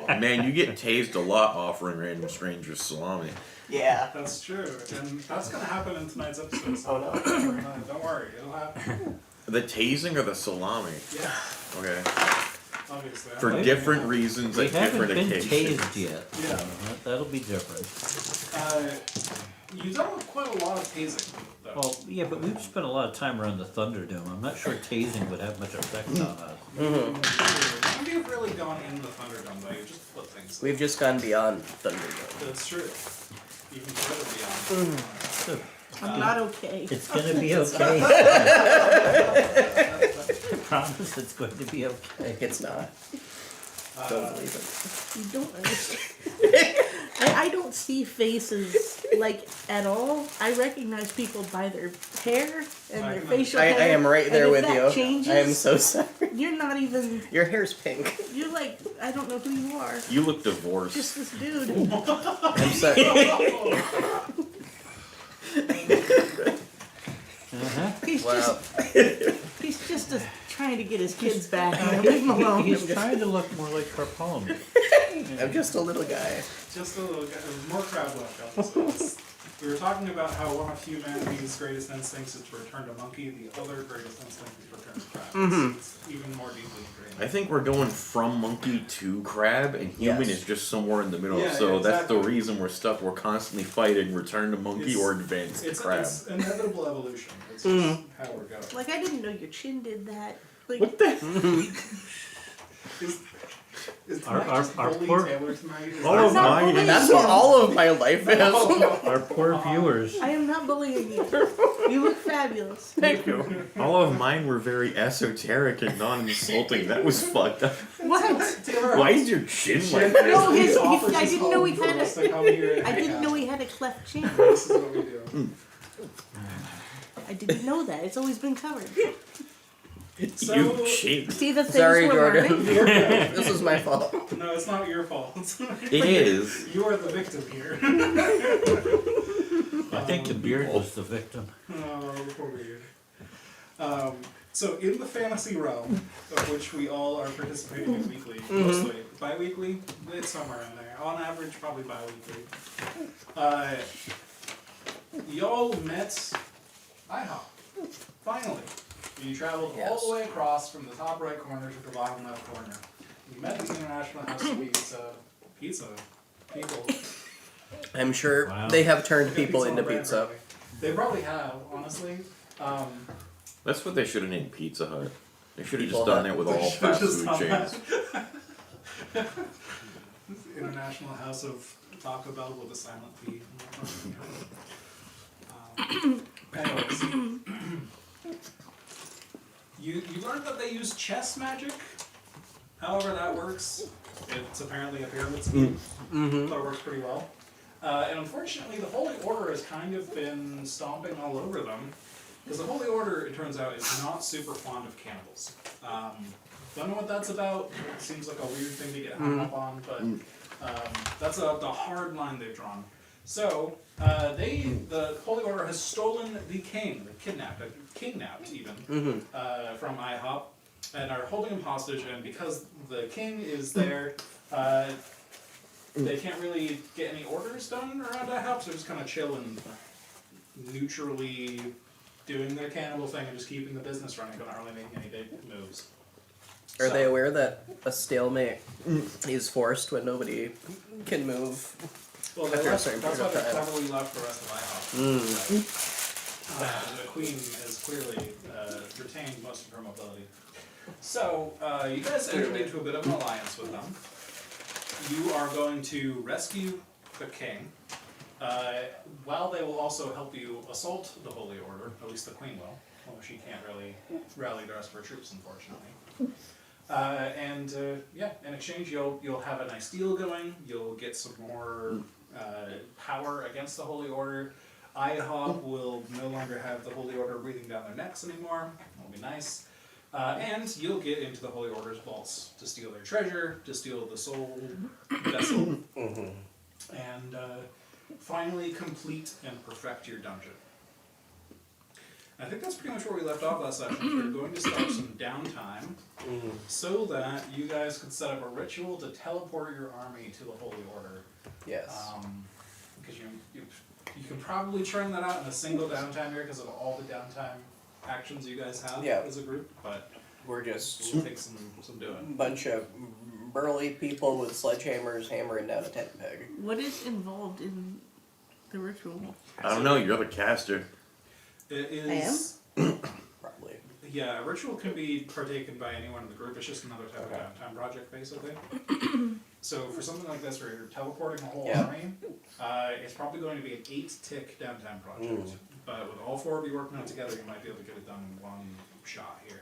Man, you get tased a lot offering random strangers salami. Yeah. That's true, and that's gonna happen in tonight's episode. So Oh no. don't worry, it'll happen. The tasing or the salami? Yeah, Okay. obviously. I'm For letting different you know. reasons We at haven't different been occasions. tased yet. Yeah. So that'll be different. You've done quite a lot of tasing, though. Well, yeah, but we've spent a lot of time around the Thunderdome. I'm not sure tasing would have much effect on us. None of you've really gone in the Thunderdome, though. You've just flipped things. We've just gone beyond Thunderdome. That's true. Even further beyond. I'm not okay. It's gonna be okay. I promise it's going to be okay. It's not. Don't believe it. You don't understand. I don't see faces like at all. I recognize people by their hair and their facial I hair. am right there and with if that you. Changes, I am so sorry. You're not even. Your hair's pink. You're like, I don't know who you are. You look divorced. Just this dude. I'm sorry. He's Wow. just trying to get his kids back. Leave him alone. He's trying to look more like Carpone. I'm just a little guy. Just a little more crab left episodes. We were talking about how one of humanity's greatest instincts is to return to monkey, the other greatest instinct is to return to crab. It's even more deeply ingrained. I think we're going from monkey to crab, and human Yes. is just somewhere in the middle. Yeah, so yeah, that's the exactly. reason we're stuck. We're constantly fighting return to monkey or advance to crab. It's inevitable evolution. It's just how we're going. Like, I didn't know your chin did that. Like, What the? Is Our- tonight just our bully poor- Taylor tonight? Is All that- of mine is- That's what all of my life is. Our poor viewers. I am not bullying you. You look fabulous. Thank you. All of mine were very esoteric and non-insulting. That was fucked up. What? Taylor, Why is your chin like Taylor that? No, He's his- offered I his didn't know he home had for us a- to come here and I hang didn't out. know he had a cleft chin. This is what we do. I didn't know that. It's always been covered. So- You chin. See the things Sorry, we're Jordan. wearing? This is my fault. No, it's not your fault. It is. You are the victim here. I think the beard was the victim. Oh, poor weird. So in the fantasy realm, of which we all are participating in weekly, mostly bi-weekly, it's somewhere in there. On average, probably bi-weekly. Y'all met IHOP. Finally. You traveled all the way across from the top right corner to the bottom left corner. You met the International House of Pizza people. I'm sure Wow. they have turned people Pizza into on brand, pizza. probably. They probably have, honestly. That's what they should have named Pizza Hut. They should have just People done Hut. that with They all should've fast just food done chains. International House of Taco Bell with a silent P. Anyways, you learned that they use chess magic. However that works, it's apparently a pyramid scheme, but it works pretty well. And unfortunately, the Holy Order has kind of been stomping all over them, because the Holy Order, it turns out, is not super fond of cannibals. Don't know what that's about. It seems like a weird thing to get hung up on, but that's the hard line they've drawn. So, the Holy Order has stolen the king, kidnapped even, from IHOP, and are holding him hostage, and because the king is there, they can't really get any orders done around IHOP, so they're just kind of chilling, neutrally doing their cannibal thing and just keeping the business running, but not really making any big moves. Are they aware that a stalemate is forced when nobody can move? Well, After a certain that's why period they of time. cleverly left the rest of IHOP. The queen has clearly retained most of her mobility. So, you guys entered into a bit of an alliance with them. You are going to rescue the king, while they will also help you assault the Holy Order, at least the queen will, although she can't really rally the rest of her troops, unfortunately. In exchange, you'll have a nice deal going. You'll get some more power against the Holy Order. IHOP will no longer have the Holy Order breathing down their necks anymore. That'll be nice. And you'll get into the Holy Order's vaults to steal their treasure, to steal the soul vessel, and finally complete and perfect your dungeon. I think that's pretty much where we left off last session. We're going to start some downtime so that you guys could set up a ritual to teleport your army to the Holy Order. Yes. Because you can probably churn that out in a single downtime here because of all the downtime actions you guys have as a group, but We're just we'll take some doing. a bunch of burly people with sledgehammers hammering down a tent peg. What is involved in the ritual? I don't know. You're the caster. It is. Probably. Yeah, a ritual can be partaken by anyone in the group. It's just another type of downtime project, basically. So for something like this, where you're teleporting a whole army, it's probably going to be an 8-tick downtime project. But with all 4 of you working on it together, you might be able to get it done in one shot here.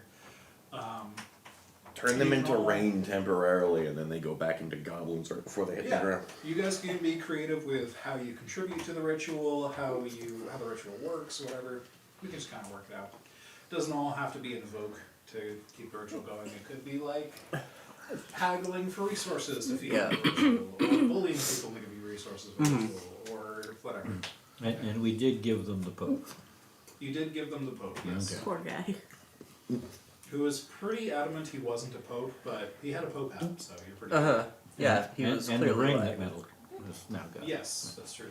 Turn them into rain temporarily, and then they go back into goblins right before they hit the ground. You guys can be creative with how you contribute to the ritual, how the ritual works, whatever. We can just kind of work it out. It doesn't all have to be invoke to keep the ritual going. It could be like haggling for resources to feed the ritual, or bullying people to give you resources for the ritual, or whatever. And we did give them the Pope. You did give them the Pope, yes. Okay. Poor guy. Who was pretty adamant he wasn't a Pope, but he had a Pope hat, so you're pretty Yeah, he and, was and the clearly ring lying. that Metal has now got. Yes, that's true.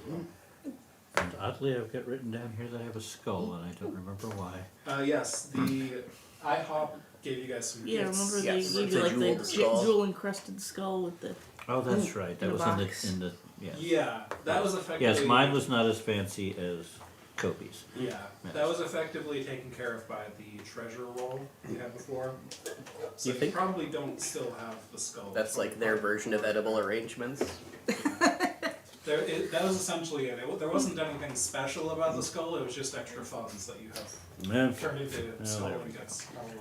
And oddly, I've got written down here that I have a skull, and I don't remember why. Yes, the IHOP gave you guys some Yeah, gifts. remember Yes, they gave the you like the jeweled skull. jewel encrusted skull with the. Oh, that's right. That In a was box. in the yeah. Yeah, that was effectively. Yes, mine was not as fancy as Kobe's. Yeah, that was effectively taken care of by the treasure roll you had before. So You you think- probably don't still have the skull. That's like their version of edible arrangements. That was essentially it. There wasn't anything special about the skull. It was just extra funds that you have Yeah. turned into skull there we ingots, probably.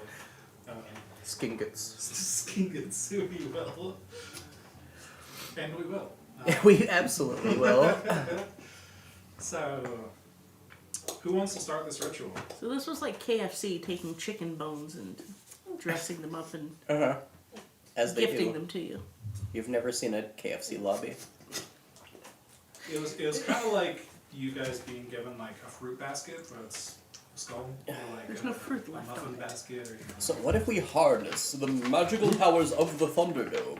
Skinkets. Skinkets, if you will. And we will. We absolutely will. So, who wants to start this ritual? So this was like KFC taking chicken bones and dressing them up and As they gifting do. them to you. You've never seen a KFC lobby. It was kind of like you guys being given like a fruit basket for its skull, or like There's no fruit left muffin on it. basket, or So what if we harness the magical powers of the Thunderdome,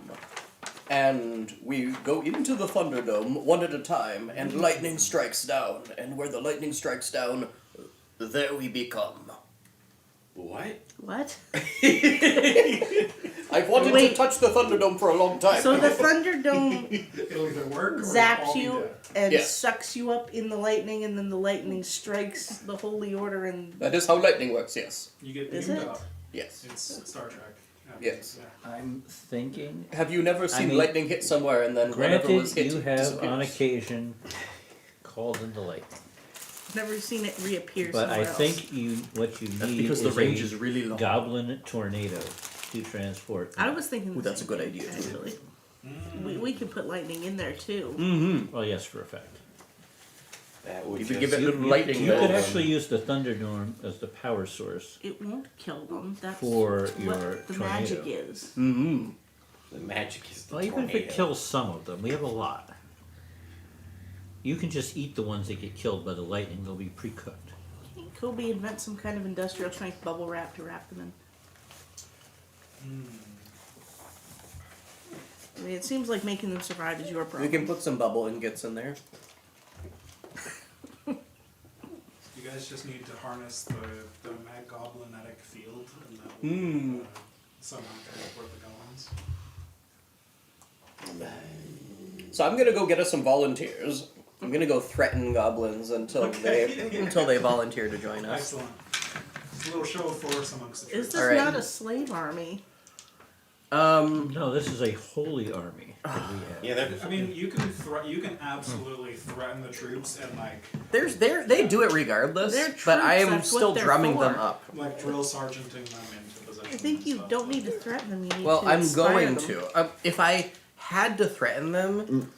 and we go into the Thunderdome one at a time, and lightning strikes down, and where the lightning strikes down, there we become. What? What? I've wanted to Wait. touch the Thunderdome for a long time. So the Thunderdome it'll either work or zaps all be you dead. and Yes. sucks you up in the lightning, and then the lightning strikes the Holy Order, and That is how lightning works, yes. You get Is beamed it? up. Yes. It's Star Trek. Yes. Yeah. I'm thinking. Have you never seen mean, lightning hit somewhere and then whatever was Granted, hit you have disappears? on occasion called in the lightning, never seen it reappear but somewhere I else. think what you That's need because the is range a is really long. goblin tornado to transport. I was thinking. Ooh, the that's a same good thing, idea, too. Actually, we can put lightning in there too. Mm-hmm. Well, yes, for a fact. That would You could just- give it little lightning You could bolts. actually use the Thunderdome as the power source. It won't kill them. That's For what your the tornado. magic is. Mm-hmm. The magic is the Well, even if it tornado. kills some of them, we have a lot. You can just eat the ones that get killed by the lightning. They'll be pre-cooked. Can't Kobe invent some kind of industrial strength bubble wrap to wrap them in? I mean, it seems like making them survive is your We problem. can put some bubble ingots in there. You guys just need to harness the Mad Goblinetic field, and that Hmm. will somehow teleport the goblins. So I'm gonna go get us some volunteers. I'm gonna go threaten goblins until they volunteer to join us. Excellent. It's a little show of force amongst the Is troops. this Alright. not a slave army? No, this is a holy army that we have. Yeah, that. I mean, you can absolutely threaten the troops and They do it regardless, They're but troops, I am that's what still they're drumming them for. up. like drill sergeanting them into position. I think and you stuff. don't need to threaten them. You need Well, to I'm inspire going them. to. If I had to threaten them,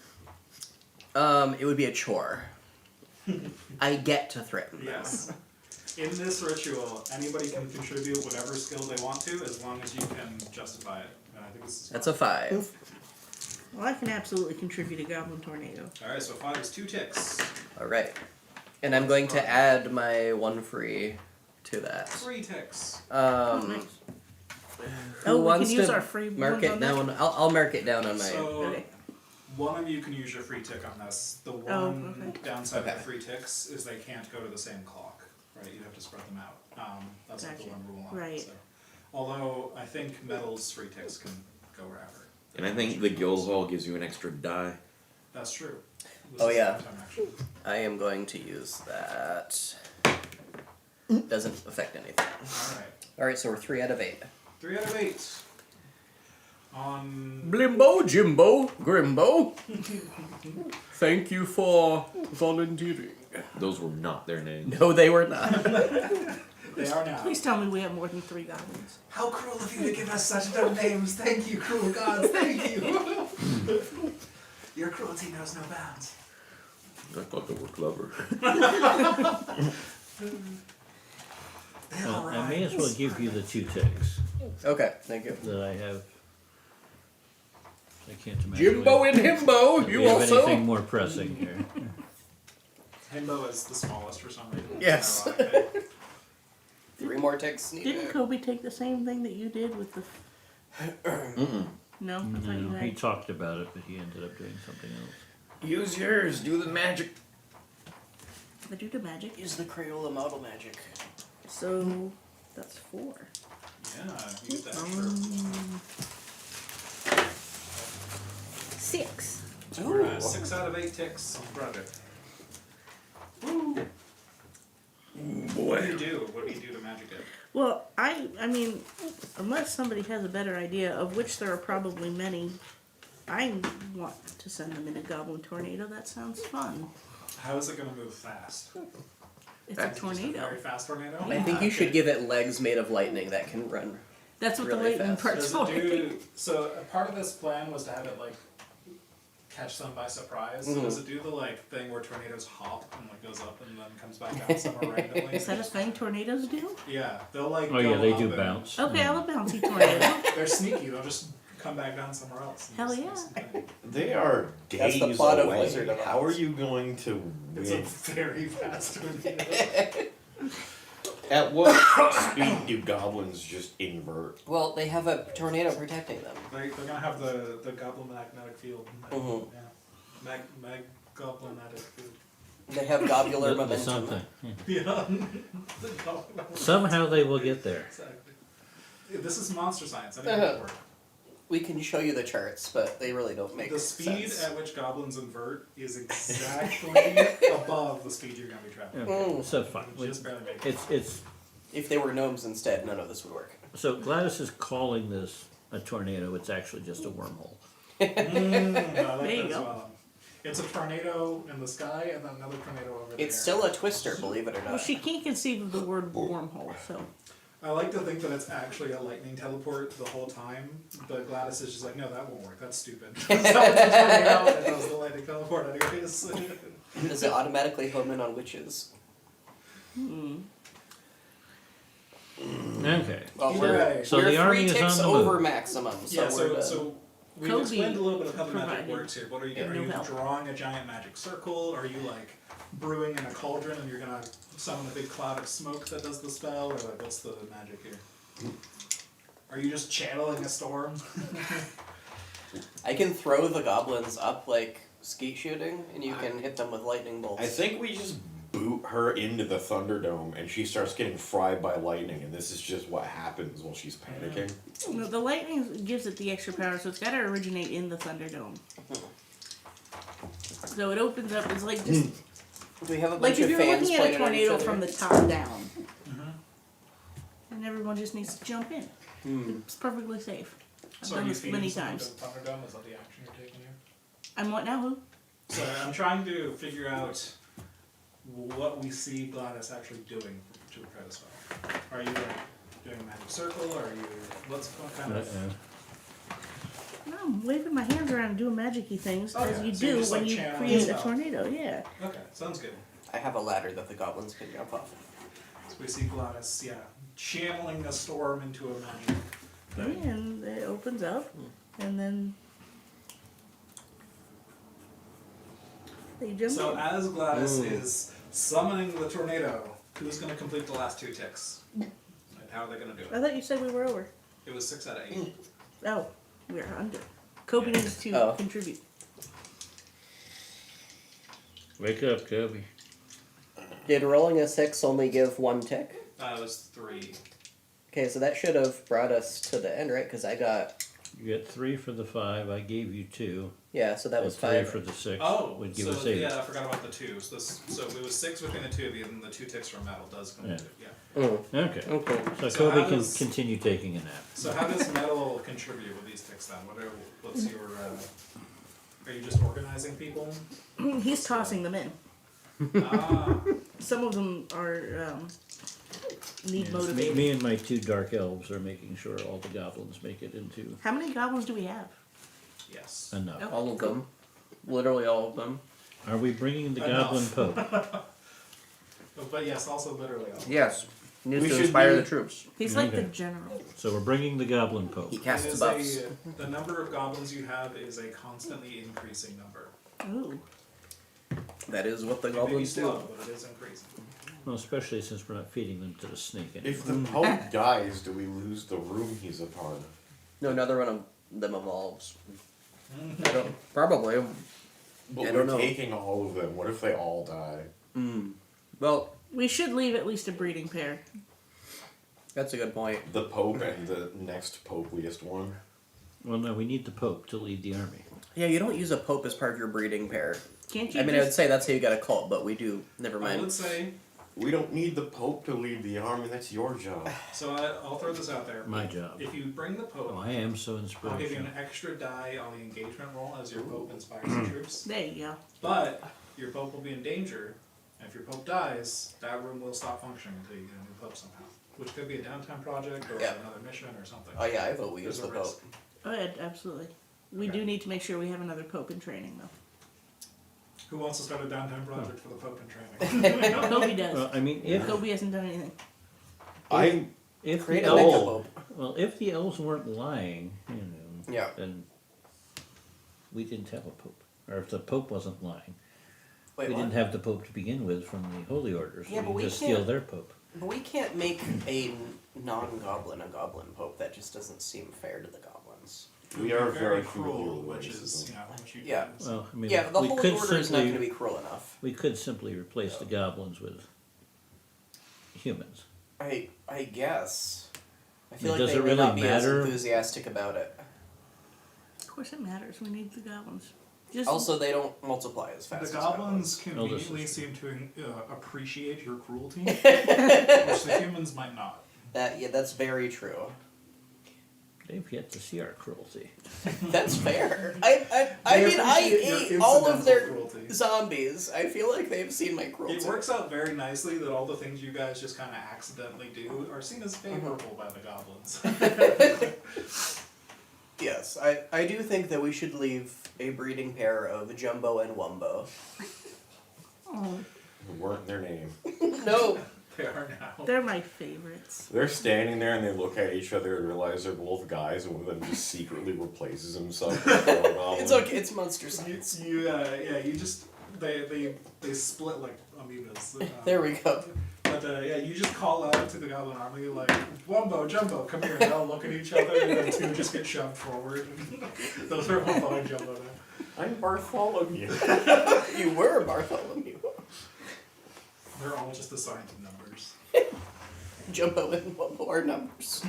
it would be a chore. I get to threaten them. Yes. In this ritual, anybody can contribute whatever skill they want to, as long as you can justify it. And I think this is That's a 5. Well, I can absolutely contribute a goblin tornado. all right. So 5 is 2 ticks. All right, and I'm going to add my 1 free to that. Free ticks. Nice. Who Oh, we wants can use to our free mark ones it on that? down? I'll mark it down on my. So Okay. one of you can use your free tick on this. The one okay. downside Okay. of the free ticks is they can't go to the same clock. Right? You have to spread them out. That's like the Gotcha. one rule on Right. it. So. Although I think Metal's free ticks can go wherever. And I think the Guildhall gives you an extra die. That's true. This Oh, is yeah. the time action. I am going to use that. Doesn't affect anything. Alright. Alright, so we're 3 out of 8. 3 out of 8. On Blimbo, Jimbo, Grimbo. Thank you for volunteering. Those were not their names. No, they were not. they are now. Please tell me we have more than 3 goblins. How cruel of you to give us such dumb names. Thank you, cruel gods. Thank you. Your cruelty knows no bounds. I thought they were clever. Well, I may as well give you the 2 ticks Okay, thank you. that I have. I can't imagine. Jimbo and Himbo, we you have also. anything more pressing here. Himbo is the smallest for some reason. Yes. Ironically. 3 more ticks Didn't needed. Kobe take the same thing that you did with the... No? I thought you No, he had... talked about it, but he ended up doing something else. Use yours. Do the magic. Did you do magic? Use the Crayola model magic. So, that's 4. Yeah, use that for 6. we're at 6 out of 8 ticks on the project. What do you do? What do you do to magic it? Well, I mean, unless somebody has a better idea, of which there are probably many, I want to send them in a goblin tornado. That sounds fun. How is it going to move fast? It's Is a it just tornado. very fast tornado? I think you should give it legs made of lightning that can run. That's what really the lightning fast. part's Does for. it do, so a part of this plan was to have it like catch them by surprise. So does it do the like thing where tornadoes hop and like goes up and then comes back down somewhere randomly? Is that a thing tornadoes do? Yeah, they'll like. Oh yeah, go they up do and- bounce. Okay, I'll a bouncy tornado. They're sneaky. They'll just come back down somewhere else. Hell It's- yeah. it's insane. They are That's days the plot of away. Wizard of How are Oz. you going to It's a win? very fast tornado. At what speed do goblins just invert? Well, they have a tornado protecting them. They're gonna have the goblin magnetic field. Mhm. Yeah. Mag goblinatic field. They have globular The momentum. something. Yeah. Yeah. The goblin- Somehow they will get there. Exactly. This is monster science. I think it'll work. We can show you the charts, but they really don't make The speed sense. at which goblins invert is exactly above the speed you're going to be traveling. Okay, so fine. You just barely make it. It's If they were gnomes instead, none of this would work. so Gladys is calling this a tornado. It's actually just a wormhole. I like There that you as go. well. It's a tornado in the sky and then another tornado over there. It's still a twister, believe it or Well, not. she can't conceive of the word wormhole, so. I like to think that it's actually a lightning teleport the whole time, but Gladys is just like, no, that won't work. That's stupid. So it's a tornado that does the lightning teleport anyways. Does it automatically home in on witches? Okay. Well, Hooray. So we're the army 3 is ticks on the over move. maximum, so Yeah, we're so, done. so we've Kobe explained a little bit of how the magic provided works here. What are you doing? no Are you help. drawing a giant magic circle? Are you like brewing in a cauldron and you're gonna summon a big cloud of smoke that does the spell? Or like what's the magic here? Are you just channeling a storm? I can throw the goblins up like skeet shooting, and you can hit them with lightning bolts. I think we just boot her into the Thunderdome and she starts getting fried by lightning, and this is just what happens while she's panicking. No, the lightning gives it the extra power, so it's got to originate in the Thunderdome. So it opens up. It's like just we have a like bunch if of you're fans looking at a pointed at each tornado other. from the top down, and everyone just needs to jump in. It's perfectly safe. I've So are done you this feeding many someone times. to the Thunderdome? Is that the action you're taking here? I'm what now? Who? So I'm trying to figure out what we see Gladys actually doing to prepare the spell. Are you like doing a magic circle? Or are you what kind of? No, I'm waving my hands around and doing magic-y things Okay, as you so you're do just, when like, you channeling create a spell. tornado. Yeah. Okay, sounds good. I have a ladder that the goblins can jump off. So we see Gladys, channeling a storm into a magic thing. And it opens up, and then they jump So in. as Gladys is summoning the tornado, Who's going to complete the last 2 ticks? And how are they going to do I it? thought you said we were over. It was 6 out of 8. Oh, we're under. Kobe needs to Oh. contribute. Wake up, Kobe. Did rolling a 6 only give 1 tick? It was 3. Okay, so that should have brought us to the end, right? Because I got... You got 3 for the 5. I gave you 2. Yeah, so that And was 3 5. for the 6. Oh, Would give so us 8. yeah, I forgot about the 2. So it was 6 between the 2 of you, and the 2 ticks from metal does come into it. Yeah. Mm. Okay. Okay. So So Kobe how can does- continue taking a nap. So how does metal contribute with these ticks then? What's your? Are you just organizing people? He's tossing them in. Ah, Some of them are need Yes, motivating. me and my 2 dark elves are making sure all the goblins make it into How many goblins do we have? yes. enough. Oh. All of them. Literally all of them. Are we bringing the Enough. goblin pope? But yes, also literally. Yes. Needs We to should inspire be- the troops. He's like the Okay. general. So we're bringing the goblin pope. He It casts is buffs. the number of goblins you have is a constantly increasing number. Ooh. That is what the It may be goblins do. slow, but it is increasing. Well, especially since we're not feeding them to the snake anymore. If the Pope dies, do we lose the room he's a part of? No, another one of them evolves. I don't... Probably. But I we're don't know. taking all of them. What if they all die? Well, We should leave at least a breeding pair. that's a good point. The Pope and the next Popeliest one? Well, no, we need the pope to lead the army. Yeah, you don't use a pope as part of your breeding pair. Can't you I mean, I would just... say that's how you got a cult, but we do. Never I would mind. say We don't need the Pope to lead the army. That's your job. so. I'll throw this out there. My job. If you bring the Pope, Oh, I am so I'll give you inspirational. an extra die on the engagement roll as your Pope inspires the troops. There you go. But your Pope will be in danger, and if your Pope dies, that room will stop functioning until you get a new Pope somehow. Which could be a downtime project or Yeah. another mission or something. Oh yeah, I vote we use There's the a pope. risk. Oh, yeah, absolutely. We Okay. do need to make sure we have another pope in training, though. Who wants to start a downtime project for the Pope in training? Kobe does. Well, I mean, if Kobe hasn't done anything. I the Create a Oh. mega elves, pope. well, if the elves weren't lying, you know, Yeah. then we didn't have a pope. Or if the pope wasn't lying, Wait, we what? didn't have the pope to begin with from the holy orders. Yeah, but we we just steal can't- their pope. But we can't make a non-goblin a goblin pope. That just doesn't seem fair to the goblins. We are very cruel, familiar with which is racism. what you Yeah. do. Well, I mean, Yeah, the we holy could order is not going to simply be cruel enough. we could simply replace the goblins with humans. I guess. I feel Does like they it may really not be matter? as enthusiastic about it. Of course it matters. We need the goblins. Just Also, they don't multiply as fast. The as goblins Oh, this conveniently is seem to appreciate your cruelty, which the humans might not. That's very true. They've yet to see our cruelty. That's fair. I They mean, I appreciate your ate all of incidental their cruelty. zombies. I feel like they've seen my cruelty. It works out very nicely that all the things you guys just kind of accidentally do are seen as favorable by the goblins. Yes, I do think that we should leave a breeding pair of Jumbo and Wumbo. oh, Weren't their name. No. They are now. they're my favorites. They're standing there and they look at each other and realize they're both guys, and one of them just secretly replaces himself with a goblin. It's okay. It's monster You, science. you just they split like amoebas. There we go. But you just call out to the goblin army like Wumbo, Jumbo, come here, and they all look at each other, and then two just get shoved forward. Those are Wumbo and Jumbo now. I'm Bartholomew. You were Bartholomew. They're all just assigned to numbers. Jumbo and Wumbo are numbers.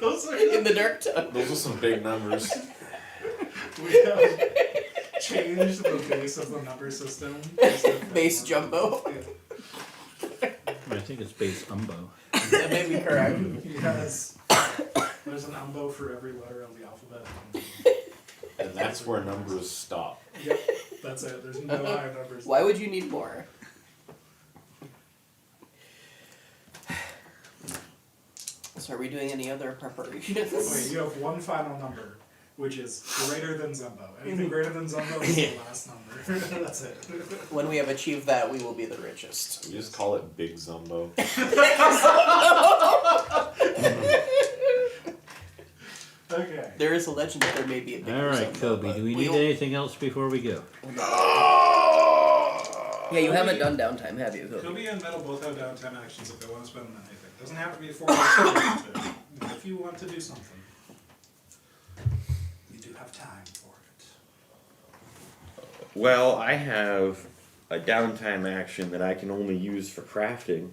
Those are In the dark tunnel. Those are some big numbers. we have changed the base of the number system. Base Jumbo. Yeah. I think it's base umbo. That may be correct. Yes. There's an umbo for every letter of the alphabet. And that's where numbers stop. Yep, that's it. There's no higher numbers. Why would you need more? So are we doing any other preparations? Wait, you have one final number, which is greater than Zumbo. Anything greater than Zumbo is the last number. That's it. When we have achieved that, we will be the richest. We just call it Big Zumbo. Okay. There is a legend that there may be a bigger All right, Zumbo, Kobe. but Do we need we'll- anything else before we go? Yeah, you haven't Kobe- done downtime, have you? Kobe and Metal both have downtime actions if they want to spend anything. Doesn't have to be 4 hours. If you want to do something, you do have time for it. Well, I have a downtime action that I can only use for crafting.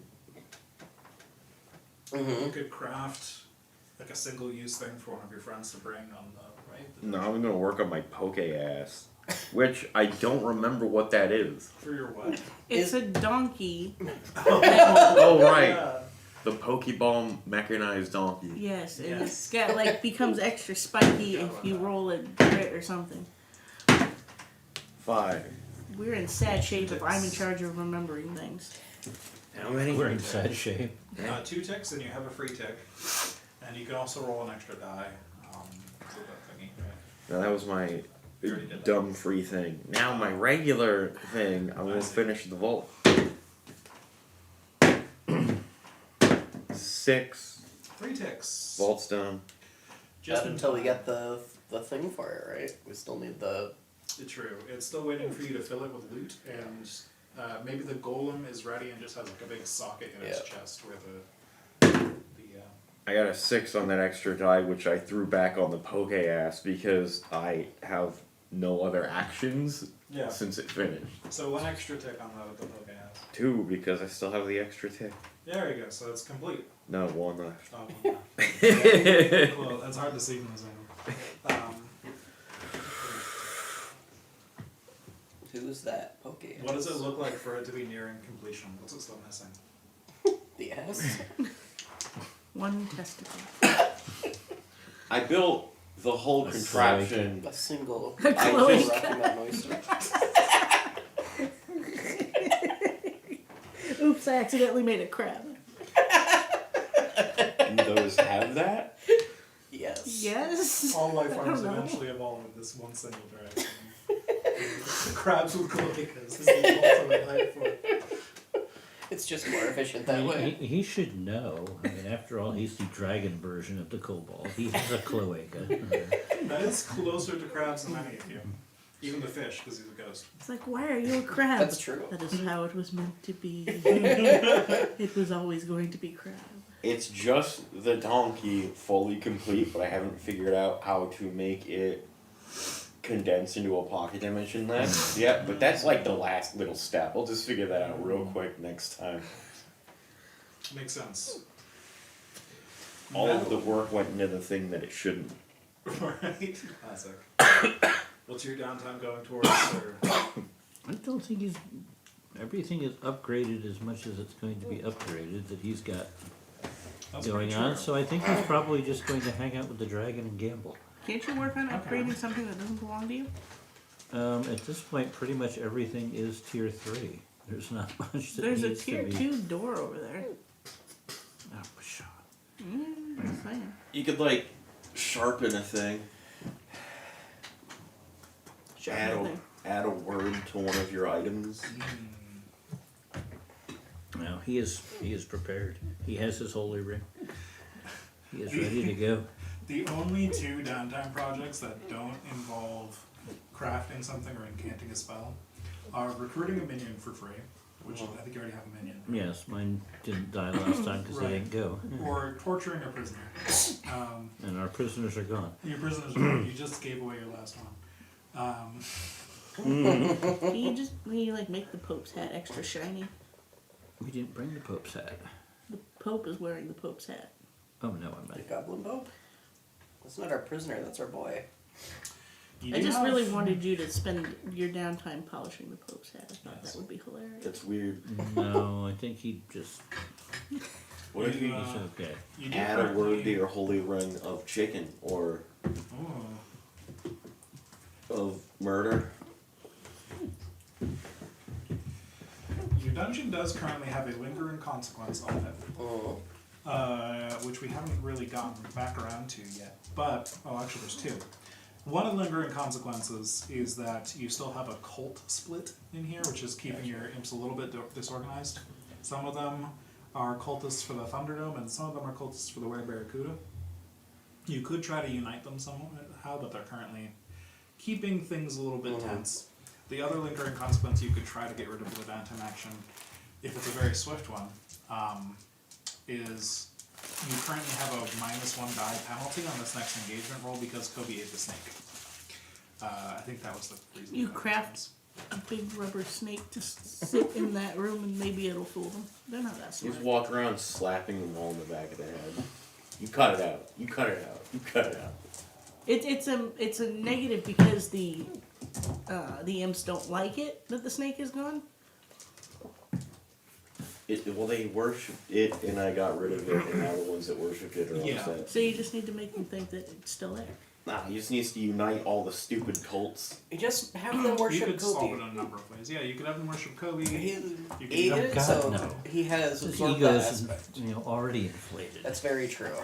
You could craft like a single-use thing for one of your friends to bring on the right. No, I'm gonna work on my poke ass, which I don't remember what that is. For your what? It's a donkey. Oh right, Yeah. the Pokeball mechanized donkey. Yes, and Yes. it's got like becomes extra spiky if you roll a crit or something. 5. We're in sad shape if I'm in charge of remembering things. How many? We're in sad shape. 2 ticks, and you have a free tick, and you can also roll an extra die. For that thingy, right? Now that was my You already did that. dumb free thing. Now my regular thing, I will I see. finish the vault. 6. 3 ticks. Vault's done. Just Not in until we time. get the thing for it, right? We still need the. True. It's still waiting for you to fill it with loot, and maybe the golem is ready and just has like a big socket in its Yeah. chest where the I got a 6 on that extra die, which I threw back on the poke ass because I have no other actions yeah. since it finished. So 1 extra tick on the poke ass. 2 because I still have the extra tick. There you go. So it's complete. No, 1 left. Oh, yeah. Well, that's hard to see from this angle. Who's that? Poke. What does it look like for it to be nearing completion? What's it still missing? The ass. 1 testicle. I built the whole A contraption. A single. A cloaca. Rocky Mountain oyster. Oops, I accidentally made a crab. Those have that? Yes. Yes. All life I forms don't know. eventually evolve with this one single direction. The crabs with cloacas is the ultimate life form. It's just more efficient I that mean, way. he should know. I mean, after all, he's the dragon version of the kobold. He has a cloaca. That is closer to crabs than any of you. Even the fish, because he's a ghost. It's like, why are you a crab? That's true. That is how it was meant to be. It was always going to be crab. It's just the donkey fully complete, but I haven't figured out how to make it condense into a pocket dimension lens yet. But that's like the last little step. I'll just figure that out real quick next time. Makes sense. All of the work went into the thing that it shouldn't. Right? Classic. What's your downtime going towards, or I don't think he's. Everything is upgraded as much as it's going to be upgraded that he's got that's going pretty on. true. So I think he's probably just going to hang out with the dragon and gamble. Can't you work on Okay. upgrading something that doesn't belong to you? At this point, pretty much everything is tier 3. There's not much that There's a needs tier to be. 2 door over there. Oh, pshaw. Just saying. You could like sharpen a thing, Sharpen add a word to one of your items. No, he is prepared. He has his holy ring. He is ready to go. The only 2 downtime projects that don't involve crafting something or incanting a spell are recruiting a minion for free, which I think you already have a minion, Yes, mine didn't die last time because Right. I didn't go. or torturing a prisoner. And our prisoners are gone. Your prisoners, you just gave away your last one. Can you like make the Pope's hat extra shiny? We didn't bring the Pope's hat. The Pope is wearing the Pope's hat. Oh no, I The meant. Goblin Pope? That's not our prisoner, that's our boy. You I do just have- really wanted you to spend your downtime polishing the Pope's hat. I thought Yes. that would be hilarious. That's weird. No, I think he just. What if you He's okay. You do add a word to currently- your holy ring of chicken or Ooh. of murder? Your dungeon does currently have a lingering consequence on it, Oh. which we haven't really gotten back around to yet. But, oh, actually, there's 2. One of the lingering consequences is that you still have a cult split in here, which is keeping your imps a little bit disorganized. Some of them are cultists for the Thunderdome, and some of them are cultists for the Were Barracuda. You could try to unite them somehow, but they're currently keeping things a little bit tense. The other lingering consequence you could try to get rid of with a downtime action, if it's a very swift one, is you currently have a -1 die penalty on this next engagement roll because Kobe ate the snake. I think that was the reason. You that craft was. a big rubber snake to sit in that room and maybe it'll fool them. They're not that You smart. just walk around slapping them all in the back of the head. You cut it out. You cut it out. You cut it out. It's a negative because the imps don't like it that the snake is gone. Well, they worshipped it, and I got rid of it, and now the ones that worshipped it are Yeah. upset. So you just need to make them think that it's still there. Nah, he just needs to unite all the stupid cults. You just have them You worship could solve Kobe. it in a number of ways. Yeah, you could have them worship Kobe. He, You could he, have- God, so no. he has His absorbed ego that is, aspect. already inflated. That's very true.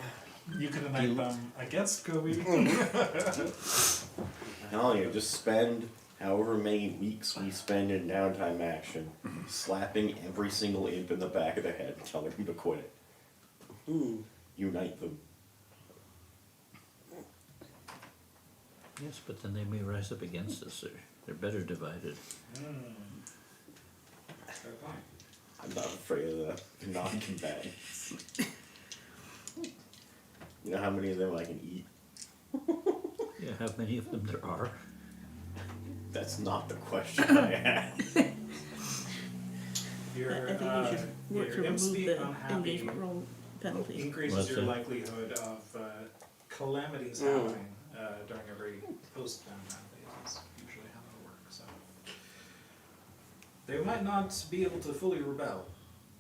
You could unite them against Kobe. Hell yeah, just spend however many weeks we spend in downtime action, slapping every single imp in the back of the head, telling them to quit it. Unite them. Yes, but then they may rise up against us. They're better divided. I'm not afraid of the non-combatants. You know how many of them I can eat? Yeah, how many of them there are? That's not the question I asked. Your, I think you should work to your imp remove speed the unhappy engagement roll penalty. increases What's your that? likelihood of calamities happening during every post-downtime phase. Is usually how it'll work. So they might not be able to fully rebel,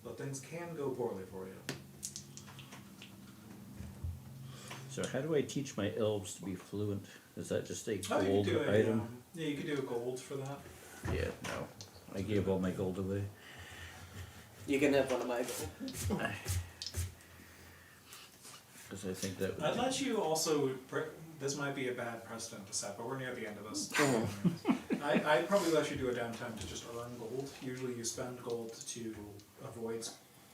but things can go poorly for you. So how do I teach my elves to be fluent? Is that just a Oh, you gold could do item? yeah, you could do a gold for that. Yeah, no. I gave all my gold away. You can have one of my gold. Because I think that would I'd let you also. This might be a bad precedent to set, but we're near the end of this. I'd probably let you do a downtime to just earn gold. Usually, you spend gold to avoid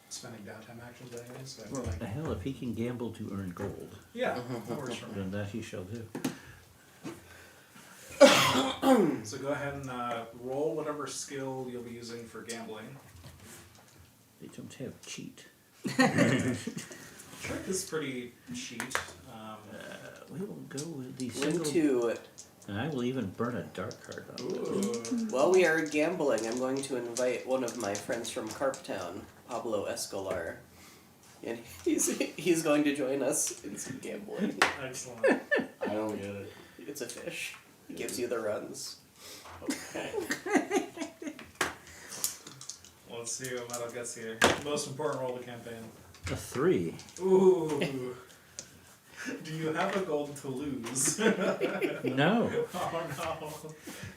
spending downtime actions anyway. So I feel the like, hell, if he can gamble to earn gold, yeah, that works for me. then that he shall do. So go ahead and roll whatever skill you'll be using for gambling. They don't have cheat. Trick is pretty cheat. We will go with the Link single, to, and I will even burn a dark card on it. Ooh. while we are gambling, I'm going to invite one of my friends from Carptown, Pablo Escolar. And he's going to join us in some gambling. Excellent. I don't get it. It's a fish. It gives you the runs. Okay. Let's see what Metal gets here. Most important roll of the campaign. A 3. Ooh. Do you have a gold to lose? No. Oh no.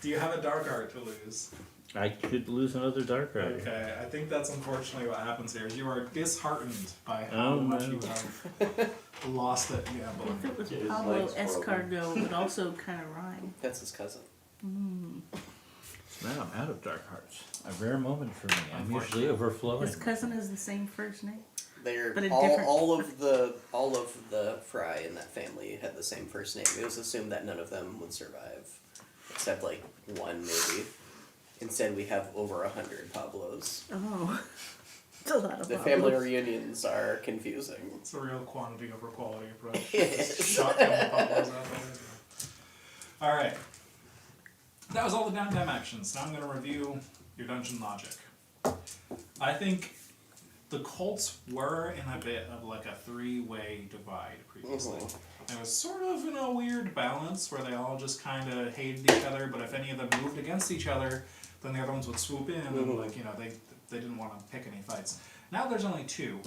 Do you have a dark art to lose? I could lose another dark card. Okay, I think that's unfortunately what happens here. Is you are disheartened by how Oh, much no. you have lost at gambling. If it was His Pablo leg's broken. Escargot, it would also kind of rhyme. That's his cousin. So now I'm out of dark hearts. A rare moment for me. I'm usually Unfortunate. overflowing. His cousin is the same first name. They're But a different- all of the Fry in that family had the same first name. It was assumed that none of them would survive, except like one maybe. Instead, we have over 100 Pablos. Oh, it's a lot of The family Pablos. reunions are confusing. It's a real quantity over quality approach. Yes. Shotgun Pablos out there. Alright. That was all the downtime actions. Now I'm going to review your dungeon logic. I think the cults were in a bit of like a three-way divide previously. It was sort of in a weird balance where they all just kind of hated each other, but if any of them moved against each other, then the other ones would swoop in and like, you know, they didn't want to pick any fights. Now there's only two.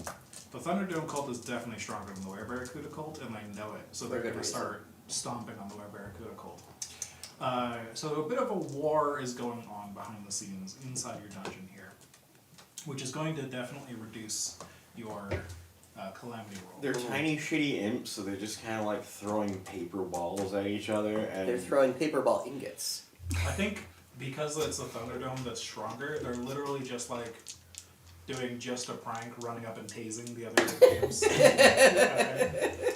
The Thunderdome cult is definitely stronger than the Were-Barracuda cult, and they know it, so they're For good going to reason. start stomping on the Were-Barracuda cult. So a bit of a war is going on behind the scenes inside your dungeon here, which is going to definitely reduce your calamity roll. They're tiny, shitty imps, so they're just kind of like throwing paper balls at each other, and They're throwing paper ball ingots. I think because it's the Thunderdome that's stronger, they're literally just like doing just a prank, running up and tasing the other imps.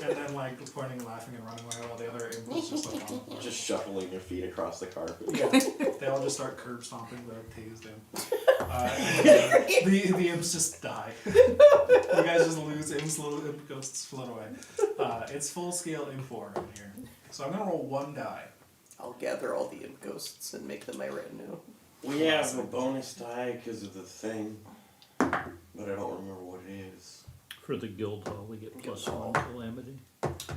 And then like pointing and laughing and running away while the other imp was just like on the floor. Just shuffling their feet across the carpet. Yeah, they all just start curb stomping the tased imp. And the imps just die. You guys just lose imps, little imp ghosts float away. It's full scale imp war in here. So I'm gonna roll 1 die. I'll gather all the imp ghosts and make them my retinue. We have a bonus die because of the thing, but I don't remember what it is. For the guild hall, we get plus Guild hall. 1 calamity.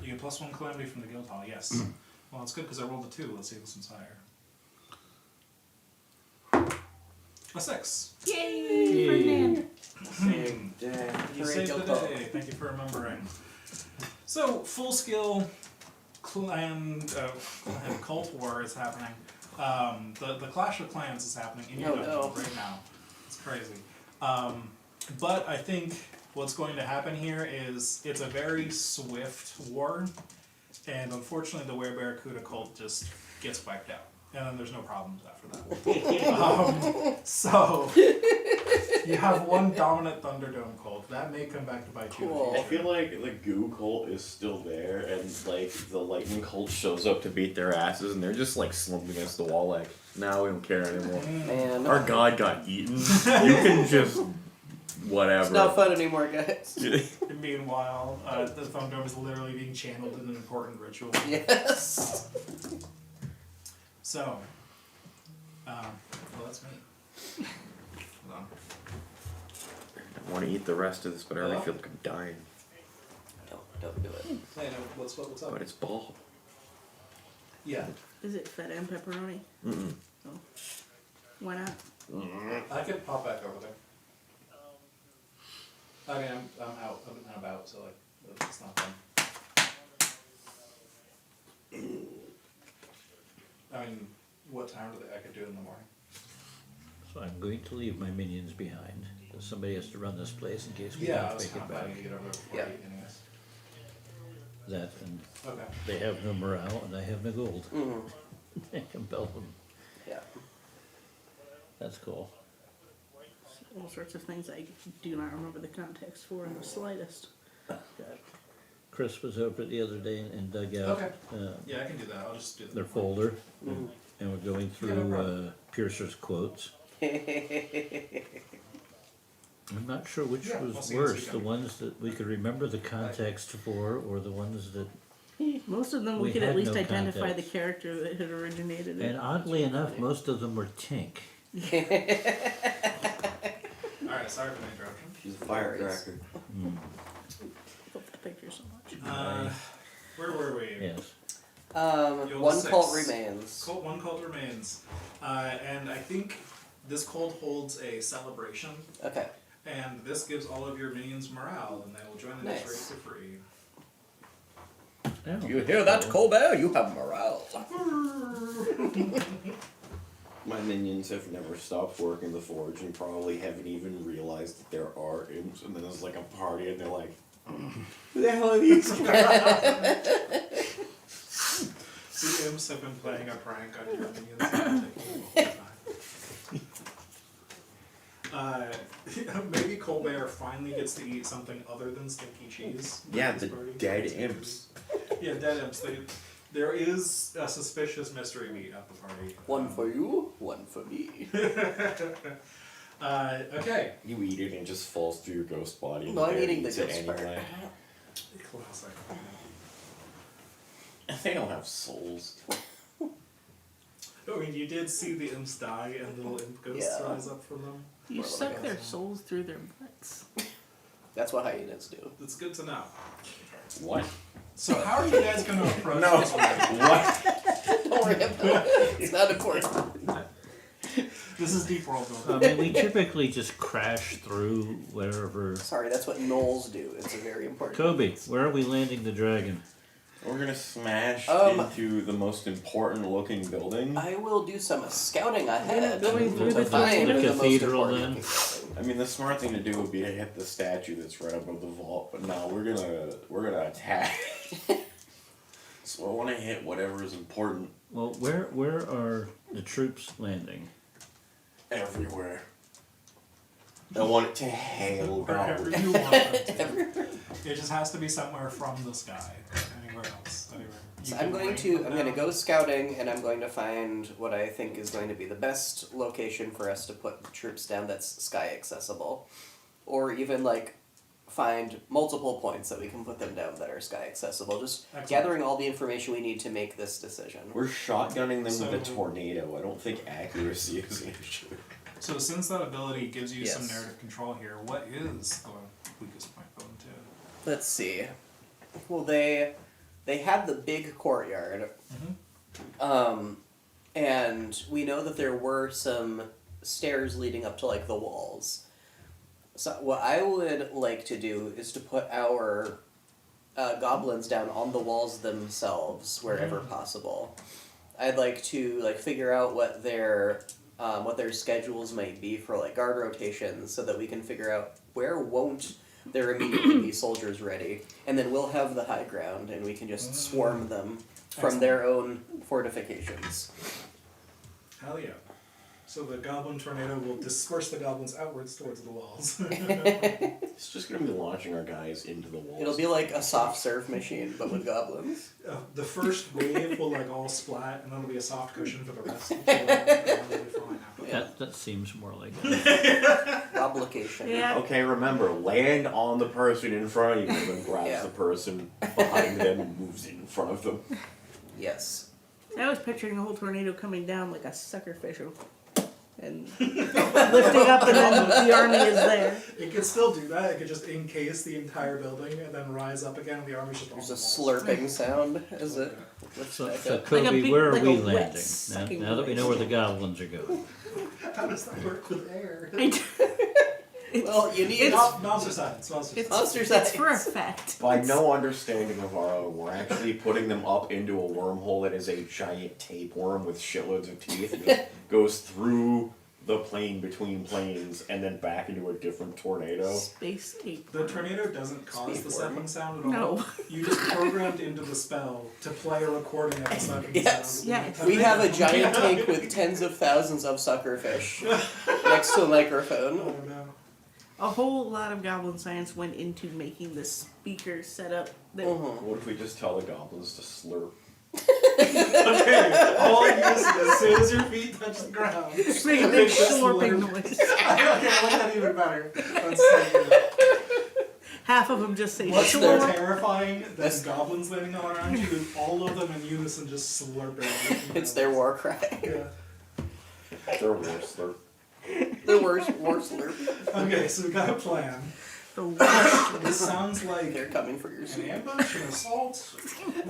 You get +1 calamity from the guild hall, yes. Well, it's good because I rolled a 2. Let's see if this one's higher. A 6. Yay, Ferdinand. Same day. You Hooray, saved the guild hall. day. Thank you for remembering. So, full skill clan cult war is happening. The Clash of Clans is happening in your Oh, dungeon no. right now. It's crazy. But I think what's going to happen here is it's a very swift war, and unfortunately the Werebarracuda cult just gets wiped out. And then there's no problems after that. So, you have one dominant Thunderdome cult. That may come back to bite you. Cool. in I the future. feel like the goo cult is still there, and like the lightning cult shows up to beat their asses, and they're just like slumped against the wall, like, nah, we don't care anymore. Man, Our god got eaten. You can just whatever. it's not fun anymore, guys. And meanwhile, the Thunderdome is literally being channeled in an important ritual. Yes. So, well, that's me. Hold on. I want to eat the rest of this, but I already Hello? feel like I'm dying. Don't do it. Hey, no, what's up? But it's ball. Yeah, Is it feta and pepperoni? Mm-mm. Oh. Why not? I could pop back over there. I mean, I'm out, I'm not about, so like, it's not fun. I mean, what time do I could do it in the morning? So I'm going to leave my minions behind. Somebody has to run this place in case we Yeah, I don't was make kind it of back. planning to get over there before Yeah. I eat anyways. That, and Okay. they have no morale, and I have no gold. Mm-hmm. I can bell them. Yeah. That's cool. All sorts of things I do not remember the context for in the slightest. Chris was over the other day and dug out Okay. Yeah, I can do that. I'll just do that. their folder, Mm-hmm. and we're going Yeah, no through problem. Piercer's quotes. I'm not sure which Yeah, we'll was see next worse, the weekend. ones that we could remember the context for, or the ones that. Most of them we We could at had least no identify the context. character that had originated it. And oddly enough, most of them were Tink. Alright, sorry for the interruption. She's a firecracker. I love that picture so much. Where were we? Yes. You're One the cult six. remains. One cult remains. And I think this cult holds a celebration, Okay. and this gives all of your minions morale, and they will join the next Nice. race for free. Oh, You hear that, Colbert? You have morale. My minions have never stopped working the forge and probably haven't even realized that there are imps, and then there's like a party and they're like, who the hell are these guys? The imps have been playing a prank on your minions. And taking maybe Colbert finally gets to eat something other than stinky cheese. Yeah, at the this party. dead imps. Yeah, dead imps. There is a suspicious mystery meat at the party. One for you, one for me. Okay. You eat it and it just falls through your ghost body. and No, I'm bear eating the eats it ghost part. anyway. Classic. They don't have souls. I mean, you did see the imps die and little imp ghosts Yeah. rise up from them. You More suck like their us. souls through their butts. That's what hyenas do. It's good to know. What? So how are you guys going to approach No. this raid? What? Don't worry about it. It's not important. This is deep world I building. mean, we typically just crash through wherever. Sorry, that's what gnolls do. It's a very important. Kobe, where are we landing the dragon? We're gonna smash into the most important looking building. I will do some scouting ahead. Going through to the find tornado? most Cathedral, important then? looking building. I mean, the smart thing to do would be to hit the statue that's right above the vault, but no, we're gonna attack. So I want to hit whatever is important Well, where are the troops landing? everywhere. I want it to hail Wherever goblins. you want it to. It just has to be somewhere from the sky. Anywhere else. Anywhere. You So can I'm going rain to them I'm going to down. go scouting, and I'm going to find what I think is going to be the best location for us to put troops down that's sky accessible, or even like find multiple points that we can put them down that are sky accessible. Just Excellent. gathering all the information we need to make this decision. We're shotgunning them with So- a tornado. I don't think accuracy is an issue. So since that ability gives you some Yes. narrative control here, what is the weakest point going to? Let's see. Well, they had the big courtyard, and we know that there were some stairs leading up to like the walls. So what I would like to do is to put our goblins down on the walls themselves wherever possible. I'd like to like figure out what their schedules might be for like guard rotations, so that we can figure out where won't there immediately be soldiers ready, and then we'll have the high ground, and we can just swarm them from their own fortifications. Hell yeah. So the goblin tornado will disperse the goblins outwards towards the walls. It's just gonna be launching our guys into the walls. It'll be like a soft serve machine, but with goblins. The first wave will like all splat, and then there'll be a soft cushion for the rest. Until they're fine after. That seems more like it. Oblication. Yeah. Okay, remember, land on the person in front of you, and then grabs Yeah. the person behind them and moves in front of them. Yes. I was picturing the whole tornado coming down like a sucker fish and lifting up, and then the army is there. It could still do that. It could just encase the entire building and then rise up again, and the army's just on There's the a walls. slurping sound as it lifts So, back so up. Like a Kobe, big- where are like a we wet landing? Now, sucking now that we know where the goblins are going. How does that work with air? Well, you need It's- Monster science. Monster It's, science. Monster it's science. for effect. By no understanding of our own, we're actually putting them up into a wormhole that is a giant tapeworm with shitloads of teeth, and it goes through the plane between planes and then back into a different tornado. Space tape. The tornado doesn't cause the Speedworm. sucking sound at all. No. You just programmed into the spell to play a recording of the sucking Yes. sound. Yes. We have a giant tank with tens of thousands of suckerfish next to a microphone. Oh no. A whole lot of goblin science went into making this speaker setup. That What if we just tell the goblins to slurp? Okay, all you listen as soon as your feet touch the ground. just make a big Make this slurping slurp. noise. Okay, I like that even better. That's so good. Half of them just say What's more slurp. terrifying than That's- goblins landing all around you is all of them in unison just slurping. It's their war cry. Yeah. They're worse. They're The worst slurp. Okay, so we got a plan. The worst. This sounds like They're coming for your an soup. ambush, an assault.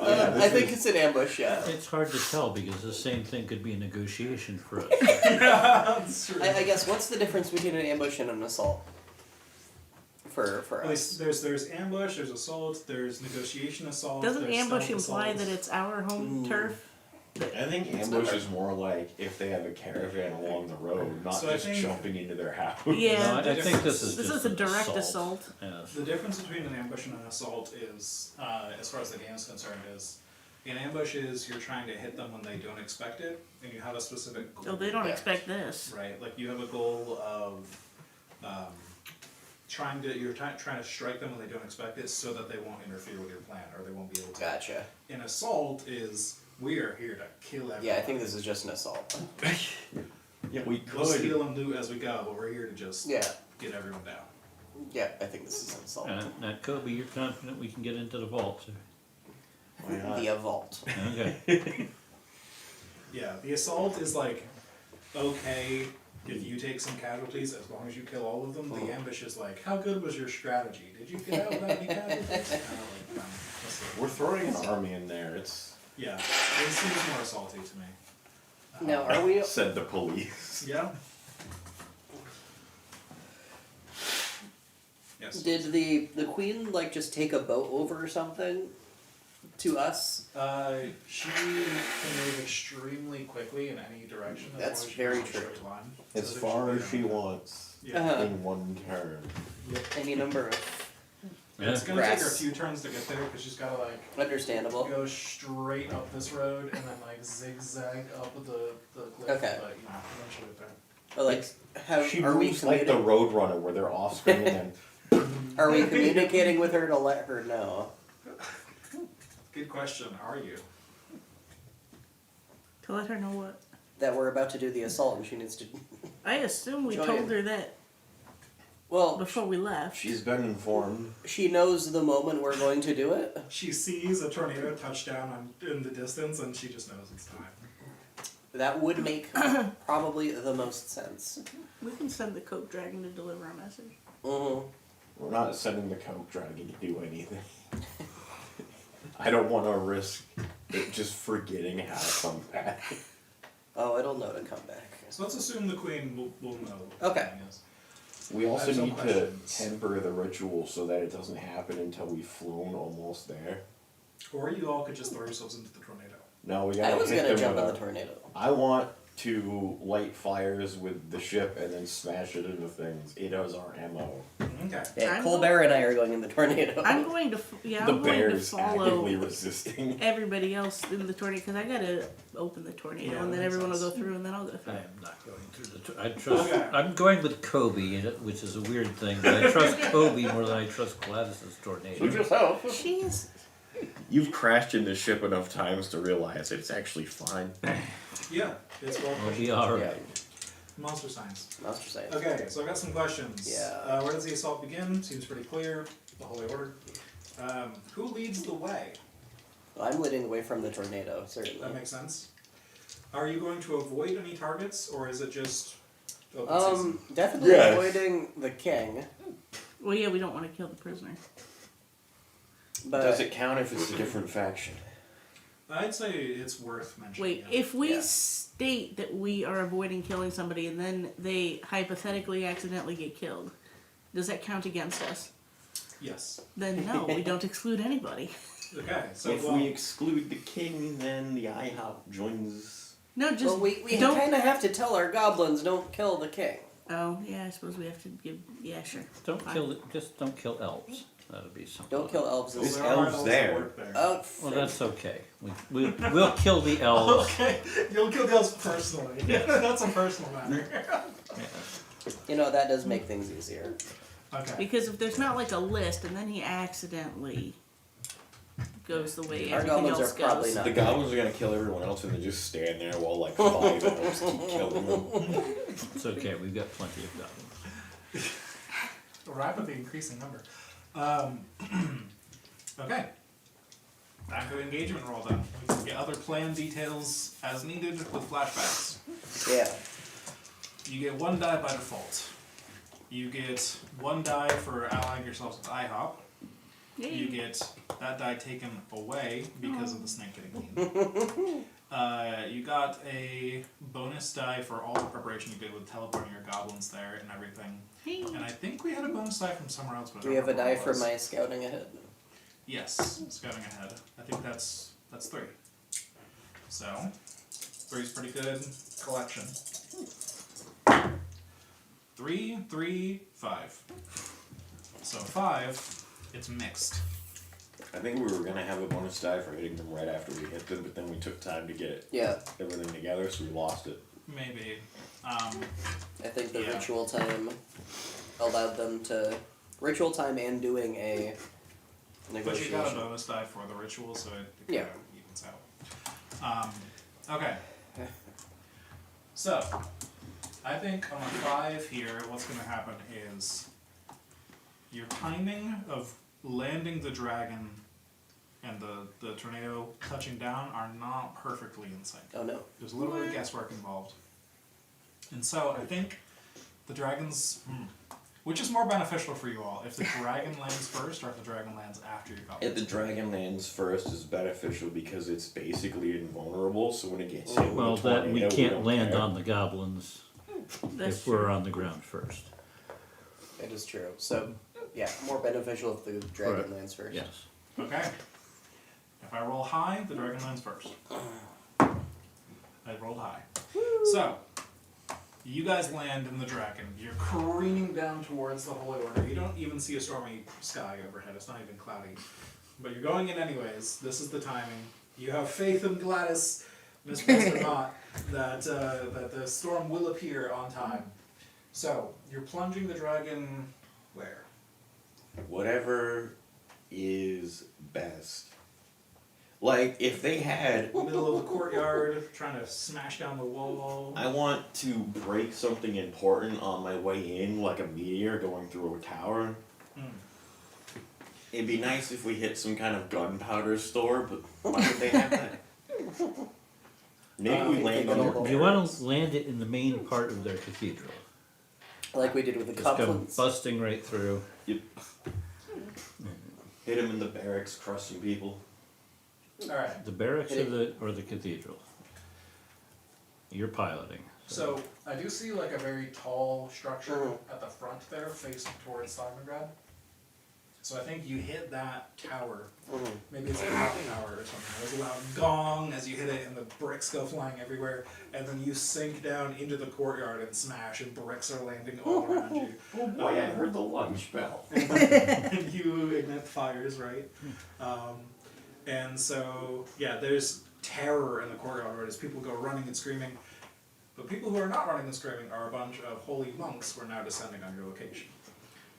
I think it's an ambush, yeah. It's hard to tell because the same thing could be a negotiation for us. That's true. I guess what's the difference between an ambush and an assault? For At us. least there's ambush, there's assault, there's negotiation assault. Doesn't there's ambush stealth imply assault. that it's our home turf? I think ambush is more like if they have a caravan along the road, not So I just think- jumping into their house. Yeah. No, I think this is This just is a an direct assault. assault. Yes. The difference between an ambush and an assault is, as far as the game is concerned, is an ambush is you're trying to hit them when they don't expect it, and you have a specific goal. Oh, they don't Yeah. expect this. Right, like you have a goal of trying to strike them when they don't expect it, so that they won't interfere with your plan, or they won't be able to. Gotcha. An assault is we are here to kill everyone. Yeah, I think this is just an assault. Yeah, we We'll steal could. and loot as we go, but we're here to just Yeah. get everyone down. Yeah, I think this is an assault. Now, Kobe, you're confident we can get into the vault. So. Why not? The vault. Okay. Yeah, the assault is like, okay, if you take some casualties, as long as you kill all of them. The ambush is like, how good was your strategy? Did you get out without any casualties? That's it. We're throwing an army in there. It's Yeah, it seems more assaulty to me. Now, are we? said the police. Yeah. Yes. Did the queen like just take a boat over or something to us? She can move extremely quickly in any direction. As That's long as she very goes in a true. straight line. As So far there's as she usually wants Yeah. Uh-huh. in one turn. Any number of Yeah. It's gonna take her a Grass. few turns to get there because she's gotta like understandable. go straight up this road and then like zigzag up the cliff. Okay. But you know, eventually get there. Or like, how She are we moves like the Roadrunner, where they're off screen and Are we communicating with her to let her know? Good question. Are you? To let her know what. That we're about to do the assault and she needs to... I assume we Join. told her that Well, before we left. she's been informed. she knows the moment we're going to do it. She sees a tornado touchdown in the distance, and she just knows it's time. That would make probably the most sense. We can send the Coke Dragon to deliver a message. Mm-hmm. We're not sending the Coke Dragon to do anything. I don't want to risk it just forgetting how to come back. Oh, it'll know to come back. So let's assume the queen will know. What Okay. the thing is. We also I have some need to questions. temper the ritual so that it doesn't happen until we've flown almost there. Or you all could just throw yourselves into the tornado. No, we I gotta was hit gonna them jump with in our- the tornado. I want to light fires with the ship and then smash it into things. It is our MO. Okay. Yeah, I'm Colbert and I are going in the tornado. I'm going to, The I'm going to bear's follow actively resisting. everybody else in the tornado because I gotta open the tornado Yeah, and that then makes everyone will sense. go through and then I'll go I through. am not going through the. I trust. Okay. I'm going with Kobe, which is a weird thing, but I trust Kobe more than I trust Gladys's tornado. yourself. She's You've crashed in the ship enough times to realize it's actually fine. Yeah, it's well. We'll be all Yeah, right. Monster science. Monster Science. Okay, so I've got some questions. Yeah. Where does the assault begin? Seems pretty clear. The Holy Order. Who leads the way? Well, I'm leading away from the tornado, certainly. That makes sense. Are you going to avoid any targets, or is it just open season? Definitely Yes. avoiding the king. well, yeah. We don't want to kill the prisoner. But Does it count if it's a different faction? I'd say it's worth mentioning. Wait, yeah. if we Yeah. state that we are avoiding killing somebody and then they hypothetically accidentally get killed, does that count against us? Yes. Then no, we don't exclude anybody. Okay, so If well, we exclude the king, then the IHOP joins. No, just well, we don't. kind of have to tell our goblins don't kill the king. Oh yeah, I suppose we have to give. Yeah, sure. Don't Fine. kill. Just don't kill elves. That'll be something. Don't kill elves. There's there elves are elves there. that work there. Oh, Well, that's okay. We'll kill the elves. Okay, you'll kill the elves personally. That's a personal matter. you know, that does make things easier. Okay. Because if there's not like a list and then he accidentally goes the way Our everything goblins else are probably goes. not. The goblins are gonna kill everyone else and then just stand there while like 5 elves keep killing them. It's okay. We've got plenty of goblins. A rapidly increasing number. Okay. Back to the engagement roll then. We can get other plan details as needed with flashbacks. Yeah. You get 1 die by default. You get 1 die for allying yourselves with IHOP. Yay. You get that die taken away because of the snake getting eaten. You got a bonus die for all the preparation you did with teleporting your goblins there and everything. Hey. And I think we had a bonus die from somewhere else. But I Do we don't have a remember die what it for was. my scouting ahead? Yes, scouting ahead. I think that's 3. So 3's pretty good collection. 3, 3, 5. So 5, it's mixed. I think we were gonna have a bonus die for hitting them right after we hit them, but then we took time to get Yeah. everything together, so we lost it. Maybe. I think the Yeah. ritual time allowed them to ritual time and doing a But you negotiation. got a bonus die for the ritual, so it Yeah. kind of evens out. Okay. So, I think on a 5 here, what's going to happen is your timing of landing the dragon and the tornado touching down are not perfectly in sync. Oh no. There's a little bit of guesswork involved. And so I think the dragons... Which is more beneficial for you all? If the dragon lands first or if the dragon lands after your goblins? If the dragon lands first is beneficial because it's basically invulnerable, so when it gets hit Well, with a that we tornado, can't don't land care. on the goblins That's if we're true. on the ground first. It is true. So yeah, more beneficial if the dragon Right. lands first. Yes. Okay. If I roll high, the dragon lands first. I rolled high. So, you guys land in the dragon. You're careening down towards the Holy Order. You don't even see a stormy sky overhead. It's not even cloudy. But you're going in anyways. This is the timing. You have faith in Gladys. misplaced or not, that the storm will appear on time. So you're plunging the dragon where? Whatever is best. Like, if they had, Middle of the courtyard, trying to smash down the wall. I want to break something important on my way in, like a meteor going through a tower. It'd be nice if we hit some kind of gunpowder store, but why would they have that? Maybe we land on Oh, You want to land it in the main part of their cathedral. Like we did with the Just come couplets. busting right through. Yep. Hit him in the barracks, crush some people. Alright, The barracks or the cathedral. You're piloting. so I do see like a very tall structure at the front there facing towards Stalingrad. So I think you hit that tower. Maybe it's a clock tower or something. There's a loud gong as you hit it and the bricks go flying everywhere. And then you sink down into the courtyard and smash and bricks are landing all around you. Oh boy, I heard the lunch bell. And you ignite fires, right? And so, yeah, there's terror in the courtyard as people go running and screaming. But people who are not running and screaming are a bunch of holy monks who are now descending on your location.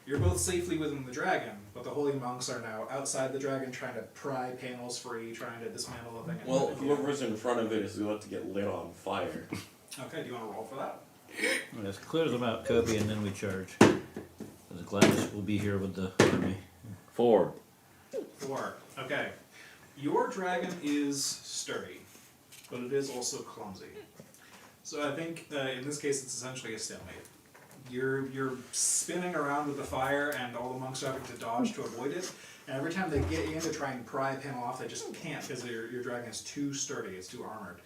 You're both safely within the dragon, but the holy monks are now outside the dragon trying to pry panels free, trying to dismantle the thing. and Well, move it. whoever's in front of it is about to get lit on fire. Okay, do you want to roll for that? Let's clear them out, Kobe, and then we charge. Because Gladys will be here with the army. 4. 4. Okay. Your dragon is sturdy, but it is also clumsy. So I think in this case it's essentially a stalemate. You're spinning around with the fire and all the monks are having to dodge to avoid it. And every time they get in to try and pry a panel off, they just can't because your dragon is too sturdy, it's too armored.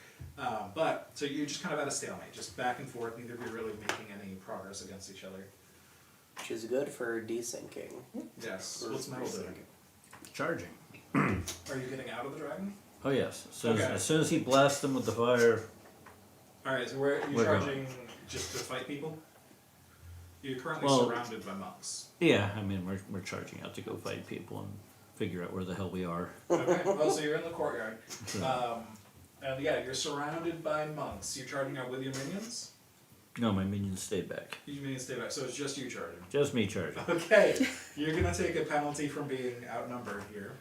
So you're just kind of at a stalemate, just back and forth, neither of you really making any progress against each other. Which is good for desyncing. Yes. What's Metal doing? Charging. Are you getting out of the dragon? Oh yes. Okay. As soon as he blasts them with the fire, Alright, so where you're We're charging just to fight people? You're currently Well- surrounded by monks. yeah, I mean we're charging out to go fight people and figure out where the hell we are. Okay, well, so you're in the courtyard. And yeah, you're surrounded by monks. You're charging out with your minions? No, my minions stay back. Your minions stay back, so it's just you charging. Just me charging. Okay, you're gonna take a penalty from being outnumbered here.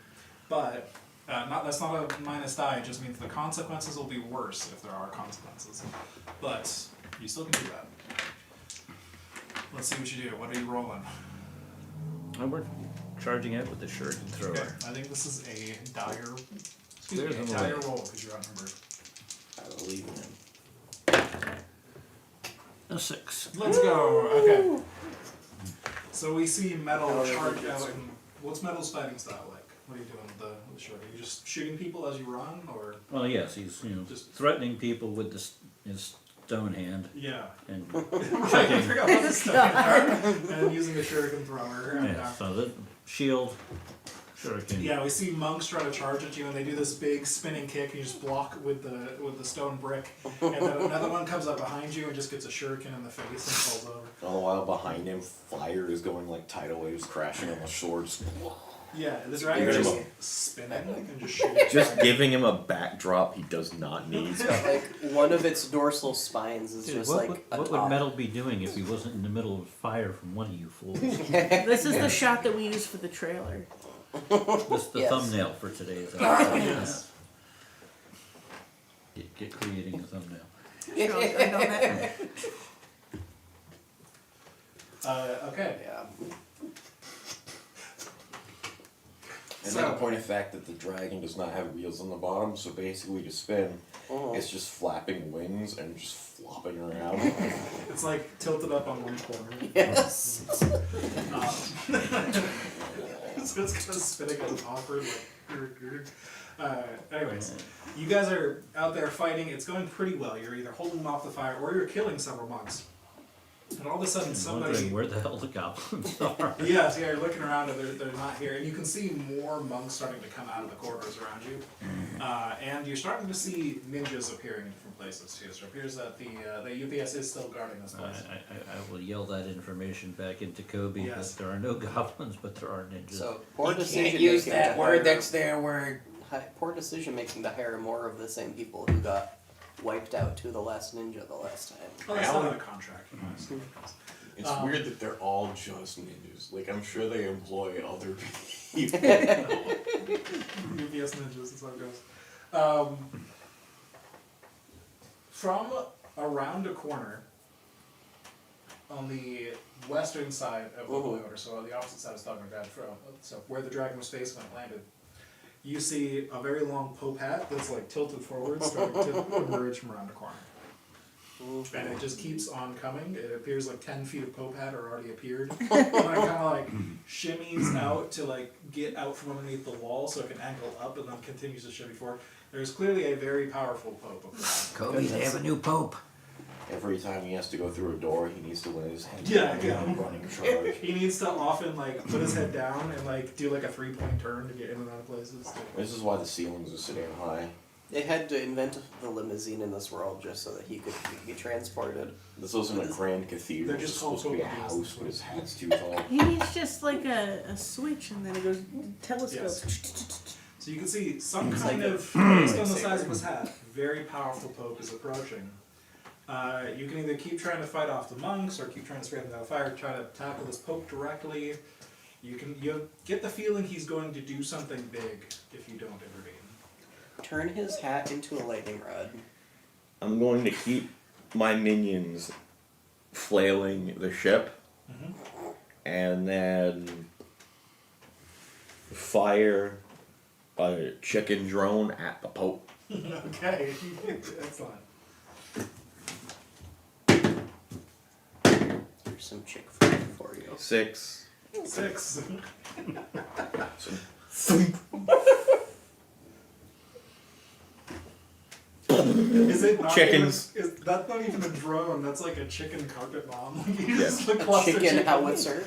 But, that's not a minus die, it just means the consequences will be worse if there are consequences. But, you still can do that. Let's see what you do. What are you rolling? And we're charging out with the shuriken thrower. Okay, I think this is a dire, Clears them dire away. roll because you're outnumbered. I believe in him. A 6. Let's go. Okay. So we see Metal charge out. And what's Metal's fighting style like? What are you doing with the short? Are you just shooting people as you run, or Well, yes, he's Just- threatening people with his stone hand yeah? and Right, I forgot about this stuff. And using a shuriken thrower. And, yeah. So the shield, shuriken. yeah, we see monks try to charge at you, and they do this big spinning kick, and you just block with the stone brick. And then another one comes up behind you and just gets a shuriken in the face and falls over. All the while behind him, fire is going like tidal waves crashing on the shores. Yeah, the dragon Give him just spinning and just shooting. Just giving him a backdrop he does not need. Like one of its dorsal spines is Dude, just what like would atop. Metal be doing if he wasn't in the middle of fire from one of you fools? This is the shot that we used for the trailer. This is the Yes. thumbnail for today's episode. Yes. Get creating a thumbnail. Sure, I know that. Okay. Yeah. And then a point of fact that the dragon does not have wheels on the bottom, so basically to spin, it's just flapping wings and just flopping around. It's like tilted up on one corner. Yes. So it's kind of spinning as awkward, like. Anyways, you guys are out there fighting. It's going pretty well. You're either holding them off the fire or you're killing several monks. And all of a sudden, I'm somebody. wondering where the hell the goblins are. Yeah, so yeah, you're looking around and they're not here. And you can see more monks starting to come out of the corridors around you. And you're starting to see ninjas appearing in different places too. So it appears that the UPS is still guarding this place. I will yell that information back into Kobe Yes. that there are no goblins, but there are ninjas. So poor You decision can't use making that to word, hire- that's their word. Poor decision making to hire more of the same people who got wiped out to the last ninja the last time. Well, they still have a contract. honestly. It's weird that they're all just ninjas. Like, I'm sure they employ other people. UPS ninjas, that's how it goes. From around a corner on the western side of the Holy Order, so on the opposite side of Stognergrad, so where the dragon was facing when it landed, you see a very long Pope hat that's like tilted forward, starting to emerge from around the corner. And it just keeps on coming. It appears like 10 feet of Pope hat are already appeared. And it kind of like shimmies out to like get out from underneath the wall so it can angle up and then continues to shimmy forward. There's clearly a very powerful Pope up there. Kobe, they have a new pope. Every time he has to go through a door, he needs to win his head Yeah, down yeah. and running charge. He needs to often like put his head down and like do like a 3-point turn to get in and out of places. This is why the ceilings are sitting high. They had to invent the limousine in this world just so that he could be transported. This wasn't a grand cathedral. They're just It's supposed to be a called house, but his hat's too tall. He needs just like a switch and then it goes telescope. So you can see some It's kind like a of, based on the lightsaber. size of his hat, very powerful Pope is approaching. You can either keep trying to fight off the monks or keep trying to spray them down the fire, try to tackle this Pope directly. You get the feeling he's going to do something big if you don't intervene. Turn his hat into a lightning rod. I'm going to keep my minions flailing the ship, and then fire a chicken drone at the Pope. Okay, excellent. There's some chick food for you. 6. 6. Thump. Is it not Chickens. Even, that's not even a drone. That's like a chicken carpet bomb. Like you Yeah. just the cluster Chicken howitzer.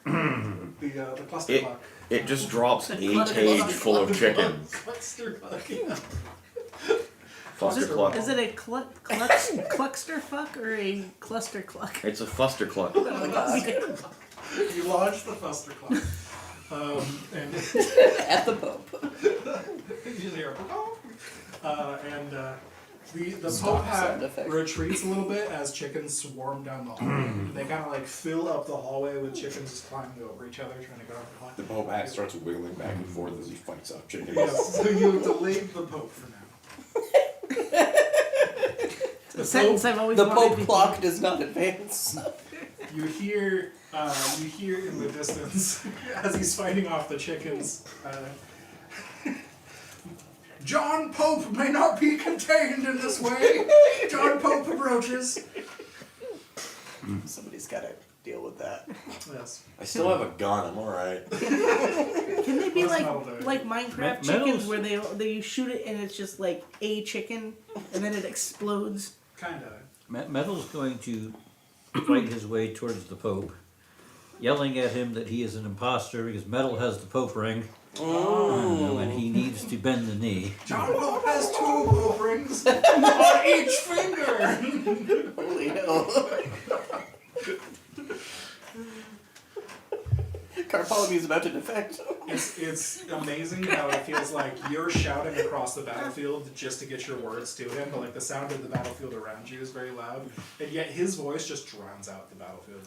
The cluster It, clock. it just drops a cluster cage cluck. full of chickens. Cluster clock. Yeah. Cluster Is cluck. it a cluckster fuck or a cluster cluck? It's a fuster cluck. You launch the cluster clock. And At the Pope. you hear and the Stop Pope hat sound effect. retreats a little bit as chickens swarm down the hallway. They kind of like fill up the hallway with chickens just climbing over each other, trying to go over the hallway. The Pope hat starts wiggling back and forth as he fights off chickens. Yes, so you delayed the Pope for now. It's a sentence I've always The wanted Pope to clock does not advance. You hear in the distance as he's fighting off the chickens. John Pope may not be contained in this way. John Pope approaches. Somebody's got to deal with that. Yes. I still have a gun, I'm alright. Can they be What's like metal do? like Minecraft Metals- chickens where they shoot it and it's just like a chicken and then it explodes? Kinda. Metal's going to fight his way towards the Pope, yelling at him that he is an imposter because Metal has the Pope ring, and he needs to bend the knee. John Pope has 2 Pope rings on each finger. Holy hell. Carpology's about to defect. It's amazing how it feels like you're shouting across the battlefield just to get your words to him, but like the sound of the battlefield around you is very loud, and yet his voice just drowns out the battlefield.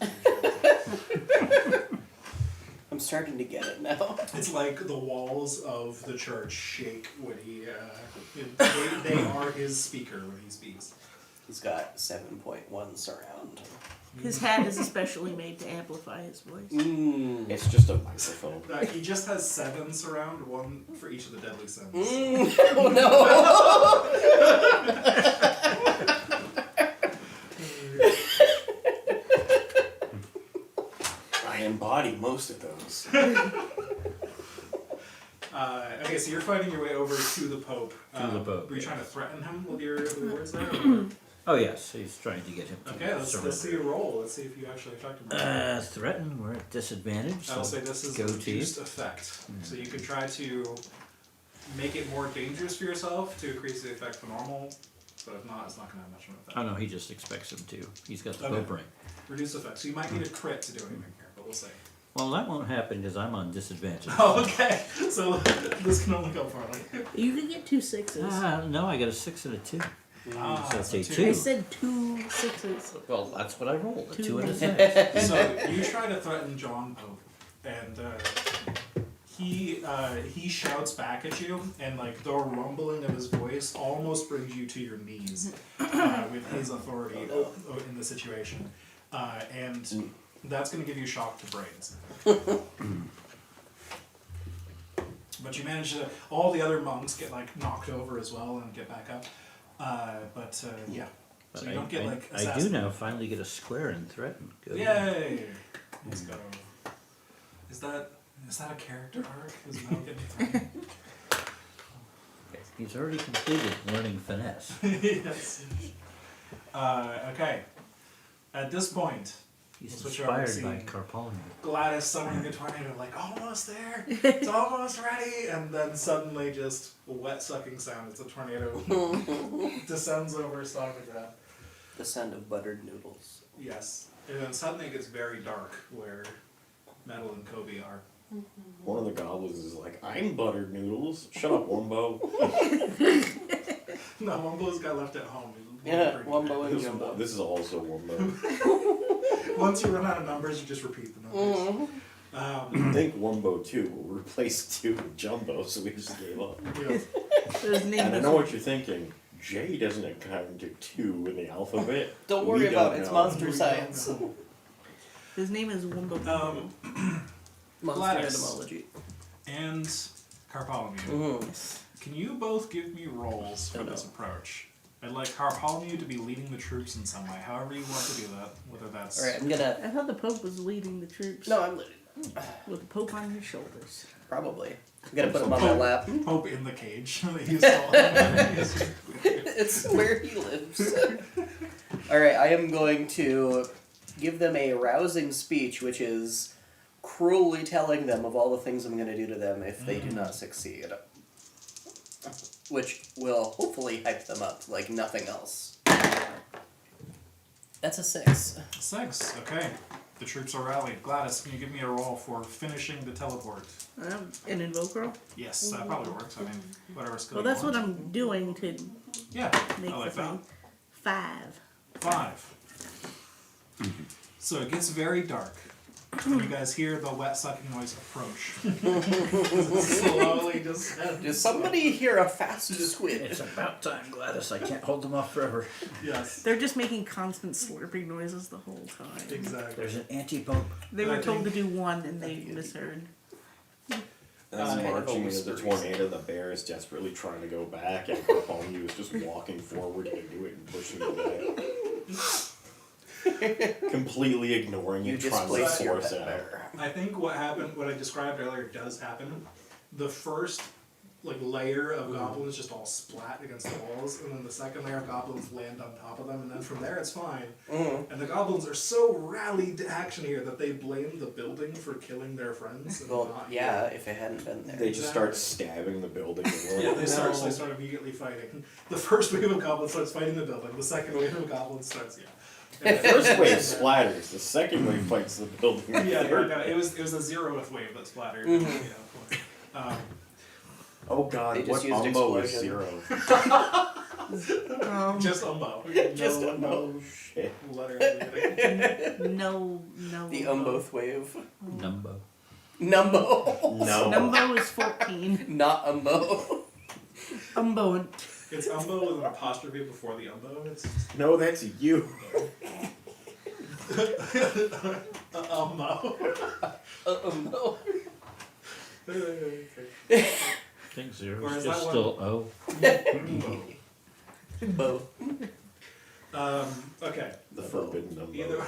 I'm starting to get it now. It's like the walls of the church shake when he. They are his speaker when he speaks. He's got 7.1 surround. His hat is especially made to amplify his voice. It's just a microphone. He just has 7 surround, 1 for each of the deadly sins. Oh I embody most of those. Okay, so you're fighting your way over to the Pope. To the Pope, Were you yeah. trying to threaten him with your words there? or- Oh yes, he's trying to get him to Okay, let's surrender. see a roll. Let's see if you actually affect him. Threaten, we're at disadvantage. I'll so say this is go a to reduced effect. So you can try to make it more dangerous for yourself to increase the effect to normal, but if not, it's not going to have much of an effect. Oh no, he just expects him to. He's got the Okay. Pope ring. Reduced effect. So you might need a crit to do anything here, but we'll see. Well, that won't happen because I'm on disadvantage. Oh, okay. So this can only go partly. You can get 2 6s. No, I got a 6 and a 2. Ah, So so say two. two. I said 2 6s. Well, that's what I rolled. A Two. 2 and a 6. So you try to threaten John Pope, and he shouts back at you, and like the rumbling of his voice almost brings you to your knees with his authority in the situation, and that's going to give you shock to brains. But you manage to. All the other monks get like knocked over as well and get back up. Yeah. So you don't get like I do assassinated. now finally get a square and threaten. Good. Yay! Let's go. Is that a character arc? Is Mel getting threatened? He's already completed learning finesse. Yes. Okay. At this point, He's Switch over to inspired by seeing Carpollion. Gladys summoning the tornado, like almost there. It's almost ready, and then suddenly just a wet sucking sound. It's a tornado descends over Stockman. The scent of buttered noodles. Yes. And then suddenly it gets very dark where Metal and Kobe are. One of the goblins is like, I'm buttered noodles. Shut up, Wumbo. No, Wumbo's got left at home. Yeah, Wumbo and Jumbo. This is also Wumbo. Once you run out of numbers, you just repeat the numbers. I think Wumbo 2 will replace 2 with Jumbo, so we just gave up. Yeah. His name And I is know what you're thinking. J doesn't account to 2 in the alphabet. Don't We worry about don't it, it's know. monster We don't science. know. His name is Wumbo. Monster Gladys. etymology. And Carpolomew. Mm. Can you both give me roles for Oh, no. this approach? I'd like Carpolomew to be leading the troops in some way, however you want to do that. Whether that's Alright, I'm gonna. I thought the Pope was leading the troops. No, I'm leading. With the Pope on his shoulders. Probably. I'm gonna put him on my lap. Pope in the cage. He's all- It's where he lives. Alright, I am going to give them a rousing speech, which is cruelly telling them of all the things I'm going to do to them if they do not succeed. Which will hopefully hype them up like nothing else. That's a 6. 6. Okay. The troops are rallied. Gladys, can you give me a roll for finishing the teleport? An invoker. Yes, that probably works. I mean, whatever skill Well, you that's what want. I'm doing to Yeah, make I like the that. thing. 5. 5. So it gets very dark. You guys hear the wet sucking noise approach. Slowly descends. Does somebody hear a fast squid? It's about time, Gladys. I can't hold them off forever. Yes, They're just making constant slurping noises the whole time. exactly. There's an anti-pope. They I were told to think- do 1 and they misheard. As kind of marching a into the whisper. tornado, the bear is desperately trying to go back, and Bartholomew is just walking forward into it and pushing it back. Completely ignoring You it, trying to displace your force pet it out. bear. I think what happened, what I described earlier, does happen. The first layer of goblins just all splat against the walls, and then the second layer of goblins land on top of them, and then from there it's fine. And the goblins are so rallied to action here that they blame the building for killing their friends. And Well, not yeah, you. if it hadn't been there. They just start stabbing the building. And we're Yeah, like, they start "No." immediately fighting. The first wave of goblins starts fighting the building. The second wave of goblins starts, And The first wave splatters. The second wave fights the building. The Yeah, third- no, it was the 0th wave that splattered. Oh god, They just what used Umbo is explosion. 0? Just Umbo. Just no, Umbo. no Shit. letter at the beginning. No. The Umboth wave. Numbo. Numbo. No. Numbo is 14. Not Umbo. Umbo and It's Umbo with an apostrophe before the Umbo. It's No, that's you. Umbo. Umbo. Okay. I think 0 Or is is just that still O. Umbo. Okay. The forbidden Umbo. Either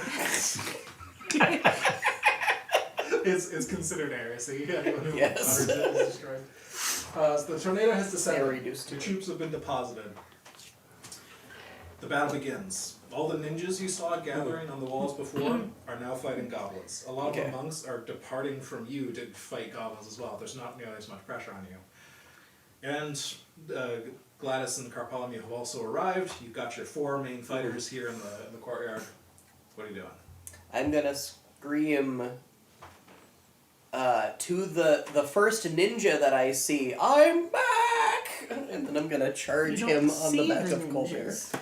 it's considered heresy. Anyone who Yes. utters it is destroyed. So the tornado has They descended. reduced The to troops have been deposited. The battle begins. All the ninjas you saw gathering on the walls before are now fighting goblins. A lot of Okay. the monks are departing from you to fight goblins as well. There's not nearly as much pressure on you. And Gladys and Carpolomew have also arrived. You've got your 4 main fighters here in the courtyard. What are you doing? I'm gonna scream to the first ninja that I see, I'm back! and then I'm gonna charge You him don't on the see back the of Colbert. ninjas.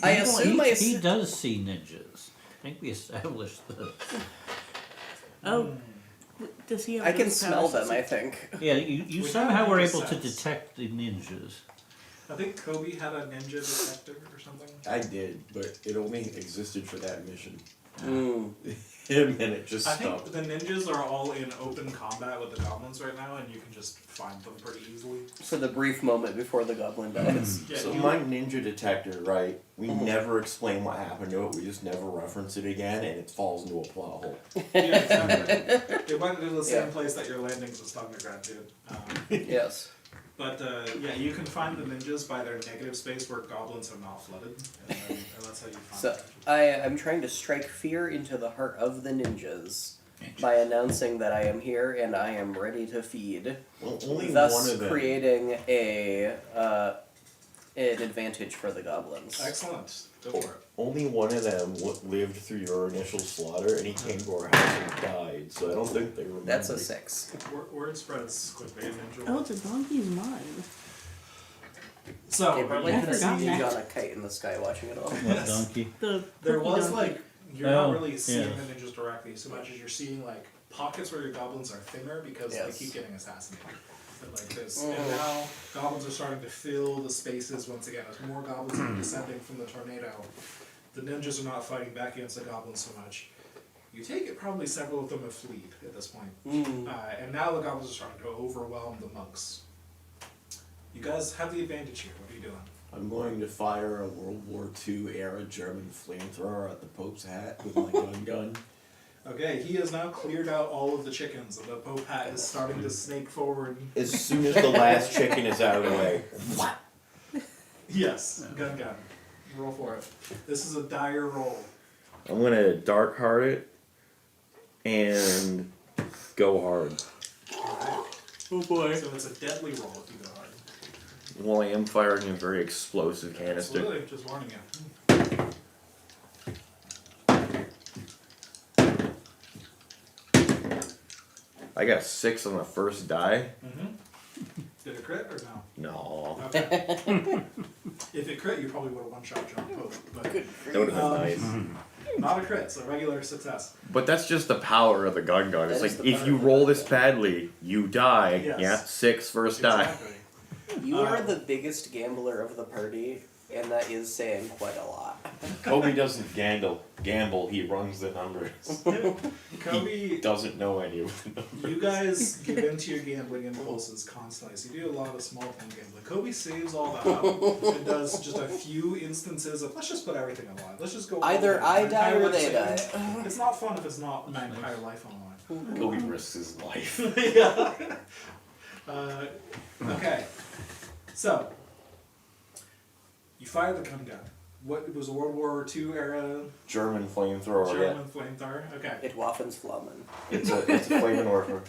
I assume He does see ninjas. I think we established this. Oh, does he have I can those smell powers? them, I think. Yeah, you We somehow have were ninja able to sets. detect the ninjas. I think Kobe had a ninja detector or something. I did, but it only existed for that mission. Mm. And then it just I stopped. think the ninjas are all in open combat with the goblins right now, and you can just find them pretty easily. For the brief moment before the goblin dies. Yeah, So you- my ninja detector, right? We Mhm. never explain what happened to it. We just never reference it again, and it falls into a plot hole. Yeah, exactly. It went into the same Yeah. place that your landings with Stugnograd did. Yes. But yeah, you can find the ninjas by their negative space where goblins have not flooded, and that's how you find So them. I'm trying to strike fear into the heart of the ninjas by announcing that I am here and I am ready to feed, Well, only one thus of them. creating an advantage for the goblins. Excellent. Go for it. Only one of them lived through your initial slaughter, and he came to our house and died. So I don't think they remember. That's a 6. Word spreads quickly in ninja Oh, world. the donkey's mine. So, Okay, but you like I to can forgot see see you that. on a kite in the sky watching it all. What Yes. donkey? The there cookie was donkey. like you're Oh, not really seeing yeah. the ninjas directly so much as you're seeing like pockets where your goblins are thinner because Yes. they keep getting assassinated. But like this, and now goblins are starting to fill the spaces once again as more goblins are descending from the tornado. The ninjas are not fighting back against the goblins so much. You take it probably several of them have fled at this point. And now the goblins are starting to overwhelm the monks. You guys have the advantage here. What are you doing? I'm going to fire a World War II era German flamethrower at the Pope's hat with my gun. Okay, he has now cleared out all of the chickens, and the Pope hat is starting to snake forward. As soon as the last chicken is out of the way. Yes, gun. Roll for it. This is a dire roll. I'm gonna dark heart it and go hard. Alright. Oh boy. So it's a deadly roll if you go hard. Well, I am firing a very explosive canister. Absolutely, just warning you. I got a 6 on the first die. Did it crit or no? No. Okay. If it crit, you probably would have one-shot John Pope, but That would have been nice. not a crit, it's a regular success. But that's just the power of the gun. It's That is like, the if power you of the roll gun this gun. badly, you die. Yes. Yeah, 6 first die. Exactly. You are the biggest gambler of the party, and that is saying quite a lot. Kobe doesn't gamble, he runs the numbers. Kobe, He doesn't know any of the numbers. you guys give into your gambling impulses constantly, so you do a lot of small time gambling. Kobe saves all that up and does just a few instances of, let's just put everything on the line. Let's just go all Either in. I My die entire or life they savings. die. It's not fun if it's not my entire life on the line. Kobe risks his life. Yeah. Okay. So, you fire the gun. What it was a World War II era German flamethrower, German flamethrower? Okay. It waffens flammen. yeah. It's a flaming orphan.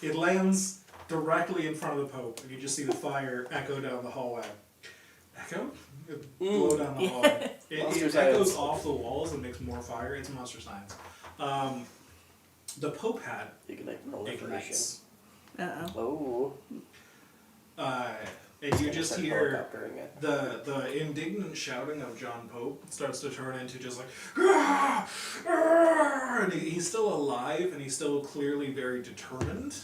It lands directly in front of the Pope, and you just see the fire echo down the hallway. Echo? It blow down the hallway. Monster It echoes science. off the walls and makes more fire. It's monster science. The Pope hat Ignite proliferation. ignites. Oh. And you just Start hear helicoptering it. the indignant shouting of John Pope starts to turn into just like, "Ah! Ah!" And he's still alive and he's still clearly very determined.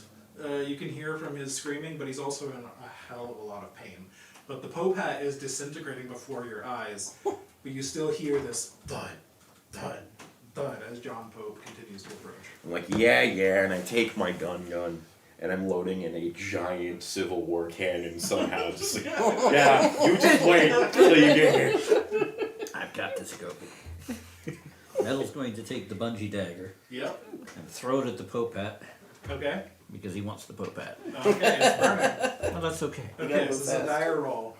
You can hear from his screaming, but he's also in a hell of a lot of pain. But the Pope hat is disintegrating before your eyes, but you still hear this thud, thud, thud as John Pope continues to approach. I'm like, yeah, and I take my gun, and I'm loading in a giant Civil War cannon somehow. Just like, yeah, you just wait till you get here. I've got this, Kobe. Metal's going to take the bungee dagger Yep. and throw it at the Pope hat Okay. because he wants the Pope hat. Okay, it's burning. Well, that's okay. You Okay, gotta so move it's a fast. dire roll.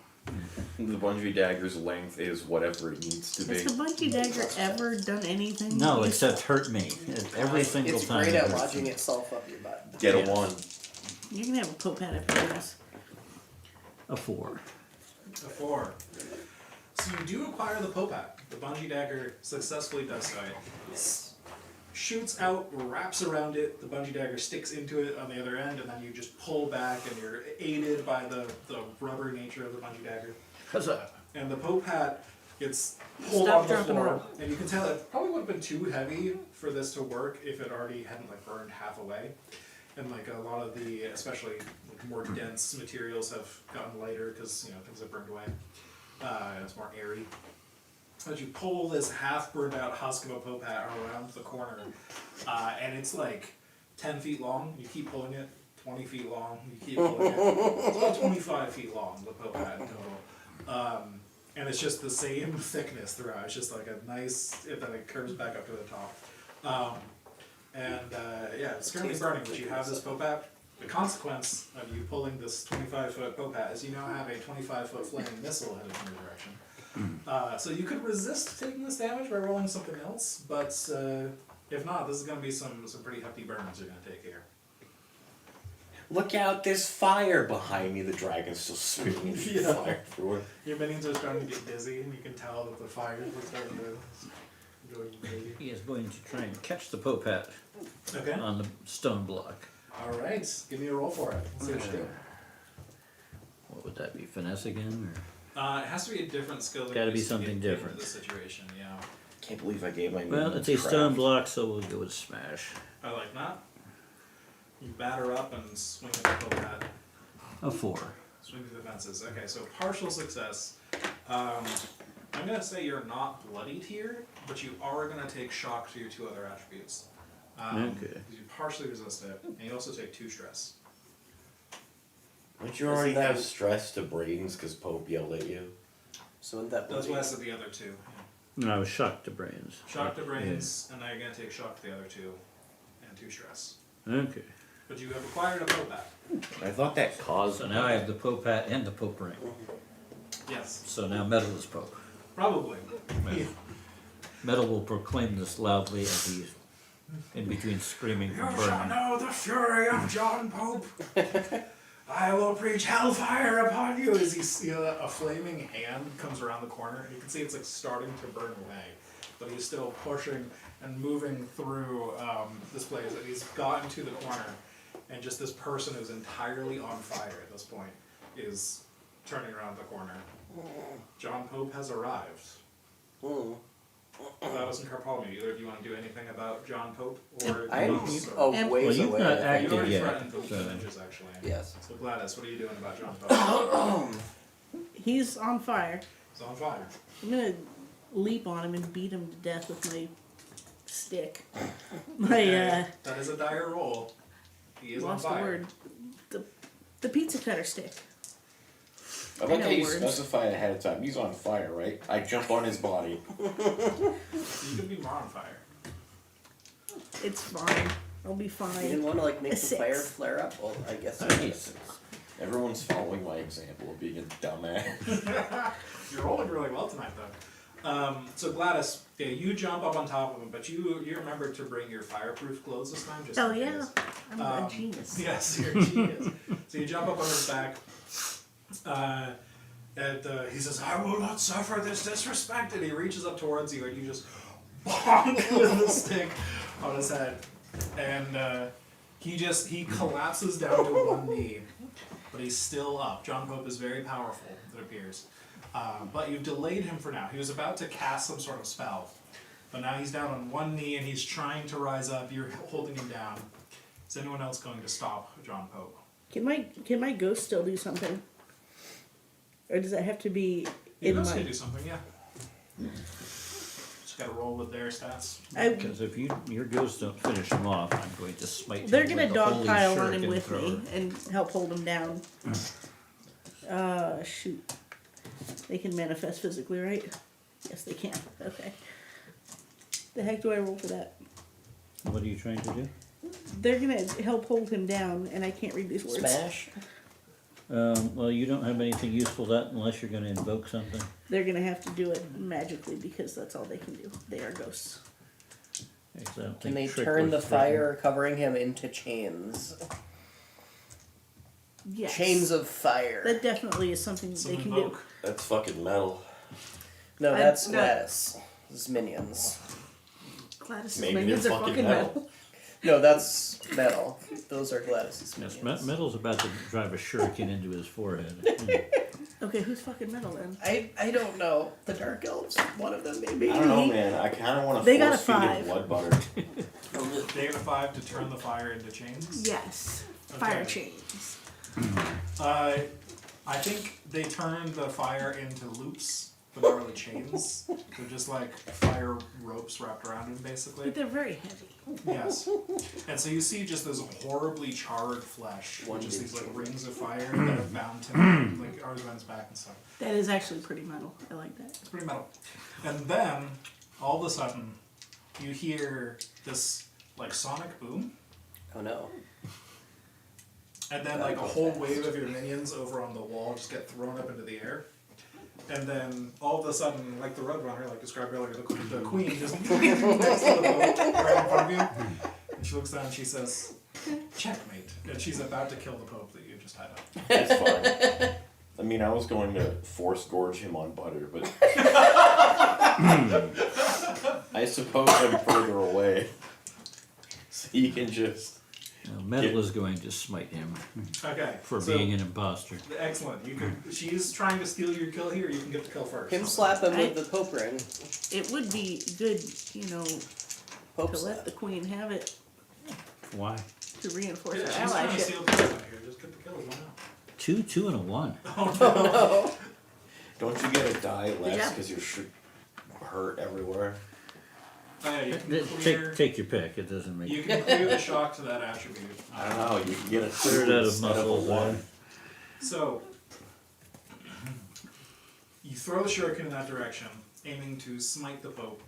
The bungee dagger's length is whatever it needs to Has be. the bungee dagger ever done anything? No, except hurt me. Every single It's time. great it at hurts lodging me. itself up your butt. Get Yes. a 1. You can have a Pope hat after this. A 4. A 4. So you do acquire the Pope hat. The bungee dagger successfully does so. It shoots out, wraps around it, the bungee dagger sticks into it on the other end, and then you just pull back, and you're aided by the rubber nature of the bungee dagger. Huzzah. And the Pope hat gets pulled Stop, off the drop, and floor, roll. and you can tell it probably would have been too heavy for this to work if it already hadn't like burned half away. And like a lot of the, especially like more dense materials have gotten lighter because things have burned away. And it's more airy. As you pull this half burned out husk of a Pope hat around the corner, and it's like 10 feet long. You keep pulling it. 20 feet long. You keep pulling it. It's about 25 feet long, the Pope hat in total. And it's just the same thickness throughout. It's just like a nice, and then it curves back up to the top. Yeah, it's currently burning, but you have this Pope hat. The consequence of you pulling this 25-foot Pope hat is you now have a 25-foot flaming missile headed in your direction. So you could resist taking this damage by rolling something else, but if not, this is going to be some pretty hefty burns you're going to take here. Look out, there's fire behind me. The dragon's still spitting Yeah. fire through it. Your minions are starting to get dizzy, and you can tell that the fire is starting to go crazy. He is going to try and catch the Pope hat Okay. on the stone block. All right. Give me a roll for it. Let's see what you do. What would that be? Finesse again? It has to be a different skill. Than Gotta you be used to something get into different. The situation, yeah. Can't believe I gave my Or... Well, minion it's a craft. stone block, so we'll go with smash. I like that. You batter up and swing at the Pope hat. A 4. Swing through the fences. Okay, so partial success. I'm gonna say you're not bloodied here, but you are gonna take shock to your 2 other attributes. Okay. Because you partially resist it, and you also take 2 stress. Don't you already have stress to brains because Pope yelled at you? So in that That's movie, less of the other 2. Yeah. No, I was shocked to brains. Shock to brains, and now you're gonna take shock to the other 2, and 2 stress. Yeah. Okay. But you have acquired a Pope hat. I thought that caused. So now I have the Pope hat and the Pope ring. Yes, So now Metal is Pope. probably. Yeah. Metal will proclaim this loudly as he's in between screaming You and shall burning. know the fury of John Pope. I will preach hellfire upon you. As you see a flaming hand comes around the corner, you can see it's like starting to burn away, but he's still pushing and moving through this place. And he's gotten to the corner, and just this person who's entirely on fire at this point is turning around the corner. John Pope has arrived. That wasn't Carpalmi. Either of you want to do anything about John Pope or I'm Gladys, a or- Well, ways you've away. not I think. You acted already yet, threatened the so- Avengers, actually. Yes. So Gladys, what are you doing about John Pope? He's on fire. He's on fire. I'm gonna leap on him and beat him to death with my stick. My That is a dire roll. He is lost on the fire. word. The pizza cutter stick. I like I how know you words. specify ahead of time. He's on fire, right? I jump on his body. You could be more on fire. It's fine. I'll be You didn't fine. want to like make A the 6. fire flare up? Well, I guess. Nice. Everyone's following my example of being a dumbass. You're rolling really well tonight, though. So Gladys, yeah, you jump up on top of him, but you remember to bring your fireproof clothes this time, just Oh in yeah, case. I'm a genius. Yes, you're a genius. So you jump up on his back, and he says, "I will not suffer this disrespect." And he reaches up towards you, and you just bonk with the stick on his head, and he collapses down to one knee, but he's still up. John Pope is very powerful, it appears, but you've delayed him for now. He was about to cast some sort of spell, but now he's down on one knee and he's trying to rise up. You're holding him down. Is anyone else going to stop John Pope? Can my ghost still do something? Or does that have to be You in guys my? can do something, yeah. Just gotta roll with their stats. Because if your ghosts don't finish him off, I'm going to smite They're him gonna with the holy dogpile on him shuriken with thrower. me and help hold him down. Shoot. They can manifest physically, right? Yes, they can. Okay. The heck do I roll for that? What are you trying to do? They're gonna help hold him down, and I can't read these words. Smash. Well, you don't have anything useful that unless you're going to invoke something. They're gonna have to do it magically because that's all they can do. They are ghosts. Because I don't Can think they trick turn would the threaten. fire covering him into chains? Yes. Chains of fire. That definitely is something Some they can invoke. That's fucking metal. No, I'm that's not- Gladys. His minions. do. Gladys's Maybe minions they're are fucking fucking metal. metal. No, that's metal. Those are Gladys's Yes, minions. Metal's about to drive a shuriken into his forehead. Okay, who's fucking metal then? I don't know. The Dark Elves, one of them maybe. I don't know, man. I kind of want to They got a force feed him 5. blood butter. They have a 5 to turn the fire into chains. Yes. Fire Okay. chains. I think they turn the fire into loops, but not really chains. They're just like fire ropes wrapped around them, basically. But they're very heavy. Yes. And so you see just this horribly charred flesh, One just big these like chain. rings of fire that are bound to him, like Arzwan's back and stuff. That is actually pretty metal. I like that. It's pretty metal. And then, all of a sudden, you hear this like sonic boom, Oh no. and then like a whole wave of your minions over on the wall just get thrown up into the air. And then all of a sudden, like the Roadrunner, like described earlier, the queen just next to the boat right in front of you. And she looks down and she says, "Checkmate." And she's about to kill the Pope that you just tied up. It's fine. I mean, I was going to force gorge him on butter, but I suppose I'm further away, so you can just. Metal is going to smite him Okay. for so- being an imposter. Excellent. You can. She's trying to steal your kill here. You can get the kill first. Him slap him with the Pope ring. It would be good, you know, Pope to slap. let the queen have it Why? to reinforce Yeah, her she's trying to allyship. steal kills out here. Just get the kills. Why not? 2, 2, and a 1. Oh Don't you get a die less job. because you're hurt everywhere? Oh, yeah, you can clear. Take your pick. It doesn't make. You can clear the shock to that attribute. I don't know. You can get a Clear it 2 out of instead of a muscles, 1. So you throw the shuriken in that direction, aiming to smite the Pope,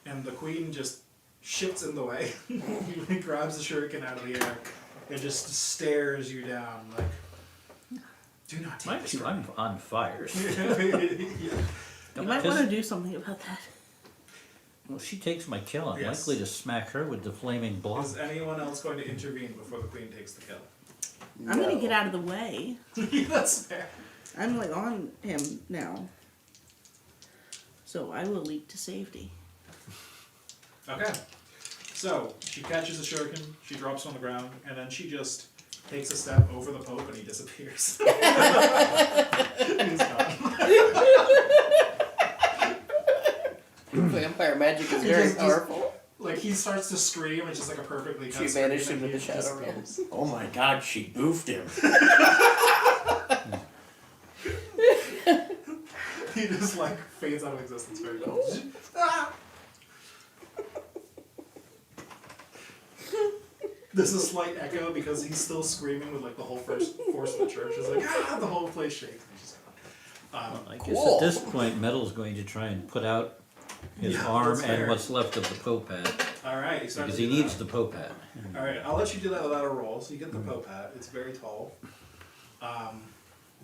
and the queen just shifts in the way. He grabs the shuriken out of the air and just stares you down like, "Do not take Mind this you, from I'm on fire. me." You might want to do something about that. Well, she takes my kill. I'm Yes. likely to smack her with the flaming block. Is anyone else going to intervene before the queen takes the kill? I'm gonna get out of the way. That's fair. I'm like on him now. So I will leap to safety. Okay. So she catches the shuriken, she drops on the ground, and then she just takes a step over the Pope and he disappears. He's gone. Vampire magic is very Just- powerful. Like he starts to scream, it's just like a perfectly cut She scream, vanished and into he the shadow disappears. Oh my god, she boofed him. He just like fades out of existence very quickly. Ah! There's a slight echo because he's still screaming with like the whole first force of the church. It's like the whole place shakes. And he's just gone. I guess Cool. at this point, Metal's going to try and put out his Yeah, arm that's fair. and what's left of the Pope hat. All right, he starts Because to he do needs that. the Pope hat. All right, I'll let you do that without a roll. So you get the Pope hat. It's very tall.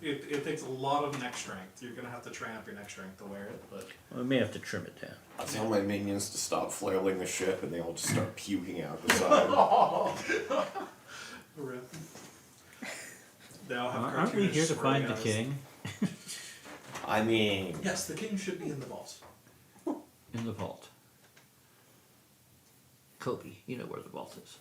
It takes a lot of neck strength. You're gonna have to train up your neck strength to wear it, but We may have to trim it down. I tell my minions to stop flailing the ship, and they all just start puking out the side. rip. They all have Aren't we cartoonish here to find the squirting eyes. king? I mean, Yes, the king should be in the vault. In the vault. Kobe, you know where the vault is.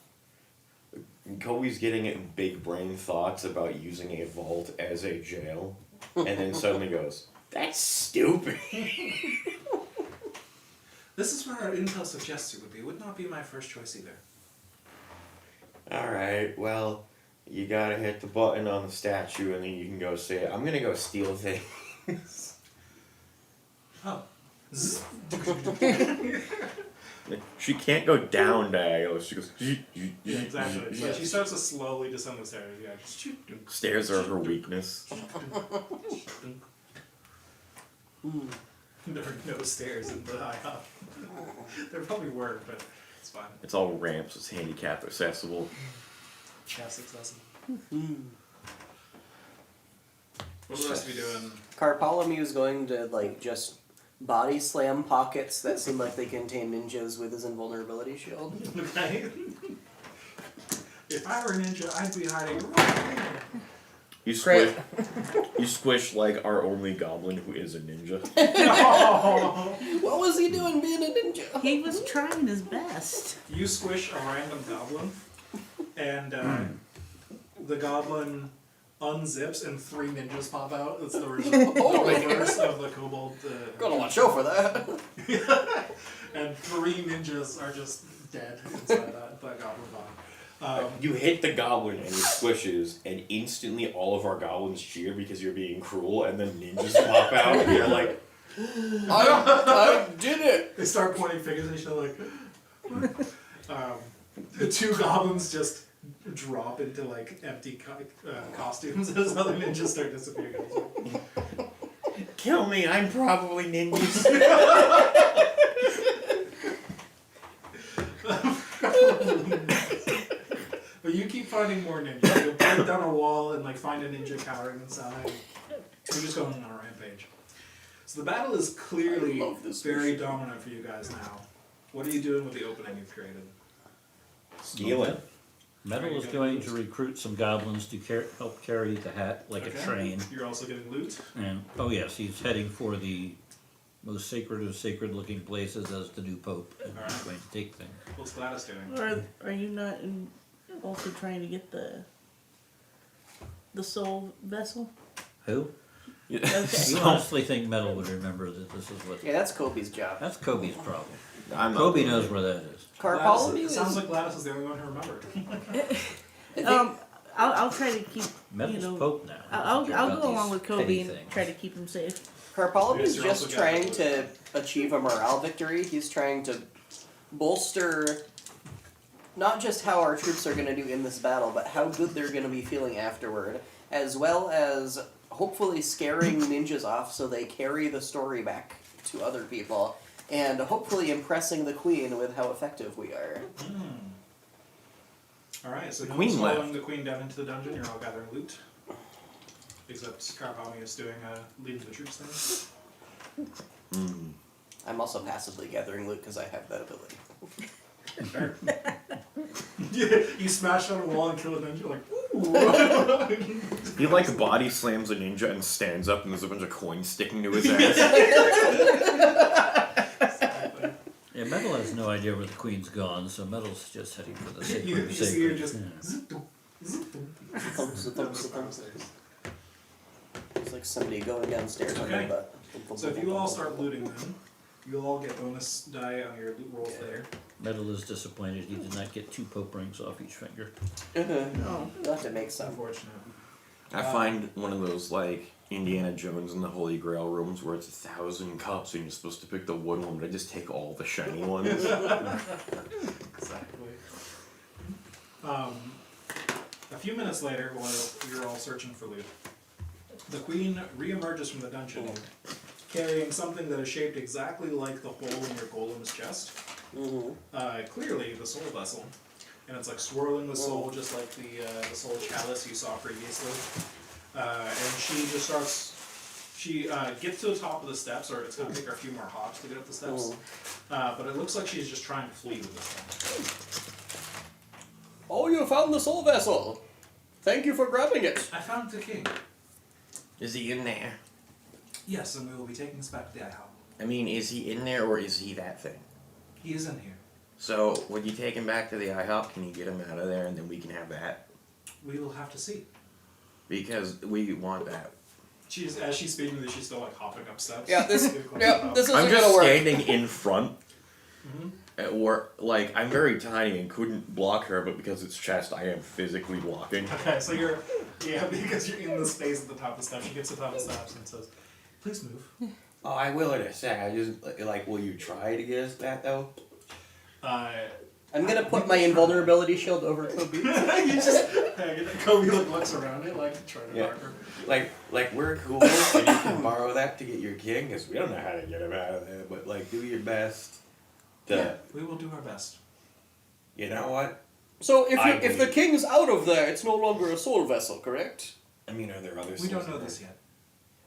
Kobe's getting big brain thoughts about using a vault as a jail, and then suddenly goes, "That's stupid." This is where our intel suggests it would be. It would not be my first choice either. Alright, well, you gotta hit the button on the statue, and then you can go say, "I'm gonna go steal things." Oh. Zzz. She can't go down diagonal, she goes, Yeah, exactly. Yeah, she starts to slowly descend the stairs. Yeah, just shoot. Stairs are her weakness. There are no stairs in the IHOP. There probably were, but it's fine. It's all ramps, it's handicap accessible. Cast accessible. What will the rest of you doing? Carpolomew is going to like just body slam pockets that seem like they contain ninjas with his invulnerability shield. Okay. If I were a ninja, I'd be hiding right here. You squish. You squish like our only goblin who is a ninja. What was he doing being a ninja? He was trying his best. You squish a random goblin, and the goblin unzips, and 3 ninjas pop out. It's the reverse of the kobold. Gonna watch out for that. And 3 ninjas are just dead inside that goblin body. You hit the goblin and it squishes, and instantly all of our goblins cheer because you're being cruel, and then ninjas pop out, and you're like, I did it. They start pointing fingers at each other like. The 2 goblins just drop into like empty costumes as other ninjas start disappearing. kill me, I'm probably ninjas. But you keep finding more ninjas. You'll break down a wall and like find a ninja cowering inside. You're just going on a rampage. So the battle is clearly I love this very dominant for you guys now. What are you doing with the opening you've created? Stealing. Metal is going to recruit some goblins to help carry the hat like a train. You're also getting loot. And, oh yes, he's heading for the most sacred of sacred looking places as the new pope. And Alright. he's going to take things. What's Gladys doing? Or are you not also trying to get the soul vessel? Who? Okay. You honestly think Metal would remember that this is what... Yeah, that's Kobe's job. That's Kobe's problem. I'm not Kobe doing knows it. where that is. Carpology It sounds is... like Gladys is the only one who remembered. I'll try to keep. Metal's You know, pope now. I'll Forget about go along these with Kobe petty and things. try to keep him safe. Carpology Yes, is you're just also trying getting to achieve a morale victory. He's trying to bolster not just how our troops are going to do in this battle, but how good they're going to be feeling afterward, as well as hopefully scaring ninjas off so they carry the story back to other people, and hopefully impressing the queen with how effective we are. Alright, so The no queen one's left. following the queen down into the dungeon, you're all gathering loot. Except Carpami is doing leading the troops thing. I'm also passively gathering loot because I have that ability. Fair. You smash on a wall and kill a ninja, like, ooh! He like body slams a ninja and stands up, and there's a bunch of coins sticking to his ass. Yeah, Metal has no idea where the queen's gone, so Metal's just heading for the sacred You of see her sacred. just Yeah. Thumps, thumps, thumps. It's like somebody going downstairs on Okay. their butt. So if you all start looting them, you'll all get bonus die on your loot rolls there. Metal is disappointed he did not get 2 pope rings off each finger. No, you'll have to make some. Unfortunate. I find one of those like Indiana Jones and the Holy Grail rooms where it's 1,000 cups and you're supposed to pick the one but I just take all the shiny ones. Exactly. A few minutes later, while you're all searching for loot, the queen re-emerges from the dungeon, carrying something that is shaped exactly like the hole in your golem's chest. Clearly the soul vessel, and it's like swirling the soul just like the soul chalice you saw previously. And she just starts. She gets to the top of the steps, or it's going to take her a few more hops to get up the steps. But it looks like she's just trying to flee with this thing. Oh, you found the soul vessel! Thank you for grabbing it! I found the king. Is he in there? Yes, and we will be taking this back to the IHOP. I mean, is he in there or is he that thing? He is in here. So, when you take him back to the IHOP, can you get him out of there and then we can have that? We will have to see. Because we want that. As she's speaking to you, she's still like hopping up steps. Yeah, this Good question, yeah, though. this isn't I'm just gonna work. standing in front. Or, like, I'm very tiny and couldn't block her, but because it's chest, I am physically blocking. Okay, so because you're in the space at the top of the steps, she gets to the top of the steps and says, "Please move." Oh, I will in a sec. I just, like, will you try to get us that, though? I'm gonna put my invulnerability shield over Kobe. You just Kobe looks around it like trying to Yeah. mark her. Like, we're cool, and you can borrow that to get your king, because we don't know how to get him out of there, but, like, do your best to, Yeah, we will do our best. you know what? So if I if the believe- king's out of there, it's no longer a soul vessel, correct? I mean, are there other souls We don't in know there? this yet.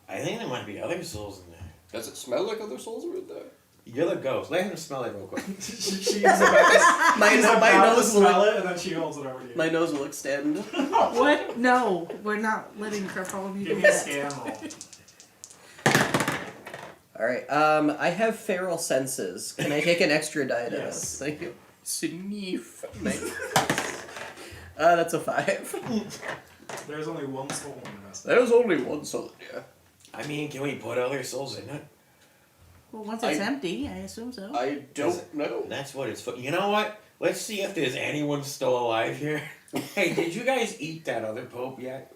I think there might be other souls in there. Does it smell like other souls are in there? You're the ghost. Let him smell it real quick. She's about My, she's my about to nose smell will. it, and then she holds it over to you. My nose will extend. What? No, we're not letting Bartholomew Give do me a that. scan roll. All right. I have feral senses. Can I take an extra die to Yes. this? Thank you. Sniff. That's a 5. There's only one soul in the rest. There's only one soul. Yeah. I mean, can we put other souls in it? Well, once it's I- empty, I assume so. I don't know. That's what it's for. You know what? Let's see if there's anyone still alive here. Hey, did you guys eat that other pope yet?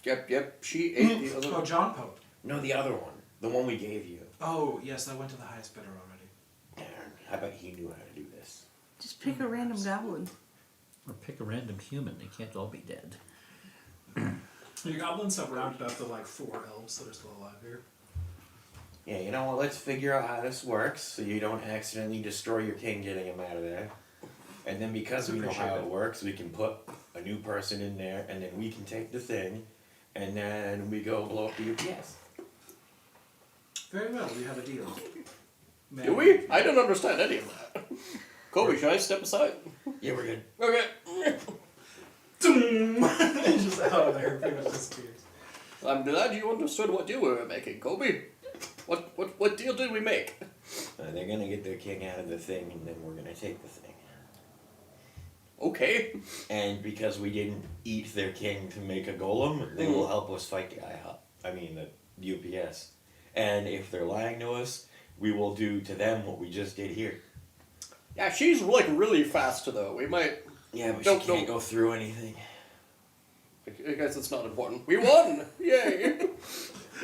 Yep. She ate the other. Oh, John Pope. No, the other one. The one we gave you. Oh, yes, that went to the highest bidder already. Darn, I bet he knew how to do this. Just pick a random goblin. Or pick a random human. They can't all be dead. Your goblins have rounded up to like 4 elves that are still alive here. Yeah, you know what? Let's figure out how this works so you don't accidentally destroy your king getting him out of there. And then because we know how Appreciate it it. works, we can put a new person in there, and then we can take the thing, and then we go blow up the UPS. Very well, we have a deal. Do we? I don't understand any of that. Kobe, should I step aside? Yeah, we're good. Okay. It's just out of there, pretty much disappears. I'm glad you understood what deal we were making, Kobe. What deal did we make? They're gonna get their king out of the thing, and then we're gonna take the thing. Okay. And because we didn't eat their king to make a golem, they will help us fight the IHOP. I mean, the UPS. And if they're lying to us, we will do to them what we just did here. Yeah, she's like really fast though. We might. Yeah, but Don't- she can't don't- go through anything. I guess it's not important. We won! Yay!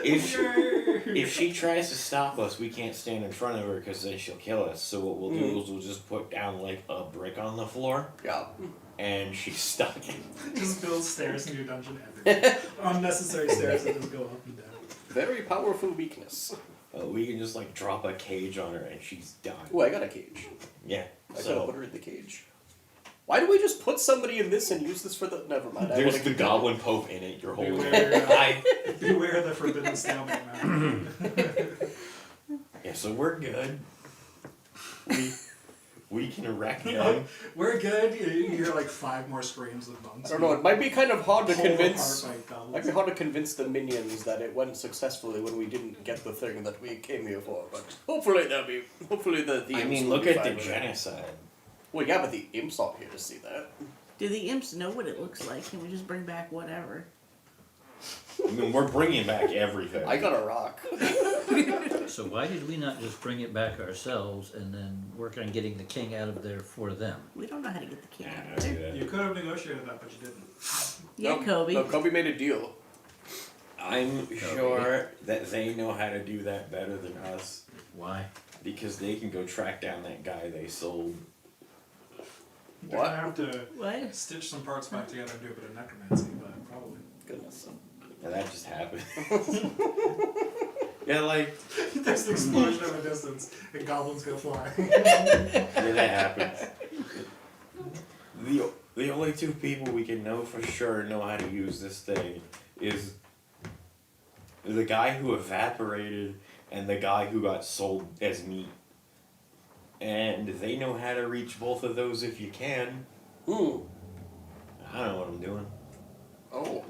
If she tries to stop us, we can't stand in front of her because then she'll kill us. So what we'll do is we'll just put down like a brick on the floor, Yeah. and she's stuck. Just build stairs in your dungeon everywhere. Unnecessary stairs that just go up and down. Very powerful weakness. We can just like drop a cage on her, and she's done. Ooh, I got a cage. Yeah. I could So put her in the cage. Why do we just put somebody in this and use this for the? Never mind. I there's wanna the keep Goblin Pope in it. You're holding Beware, it. beware the forbidden stalemate man. Yeah, so we're good. We can wreck Oh, them. we're good. You hear like 5 more screams of monks. I don't know. It might be kind of hard to Pulled convince. apart by Might goblins. be hard to convince the minions that it went successfully when we didn't get the thing that we came here for. But hopefully they'll be. Hopefully the I imps mean, will look be at fine the with it. genocide. Well, yeah, but the imps aren't here to see that. Do the imps know what it looks like? Can we just bring back whatever? I mean, we're bringing back everything. I got a rock. So why did we not just bring it back ourselves and then work on getting the king out of there for them? We don't know how to get the king Yeah, out of there. You could have negotiated that, but you didn't. Yeah, No, Kobe. No, Kobe made a deal. I'm sure that they know how to do that better than us Why? because they can go track down that guy they sold. They're What? gonna have to What? stitch some parts back together and do a bit of necromancy, but probably. Goodness. Yeah, that just happened. Yeah, like, There's an explosion in the distance, and goblins go flying. yeah, that happens. The only two people we can know for sure know how to use this thing is the guy who evaporated and the guy who got sold as meat. And they know how to reach both of those if you can. Hmm. I don't know what I'm doing. Oh.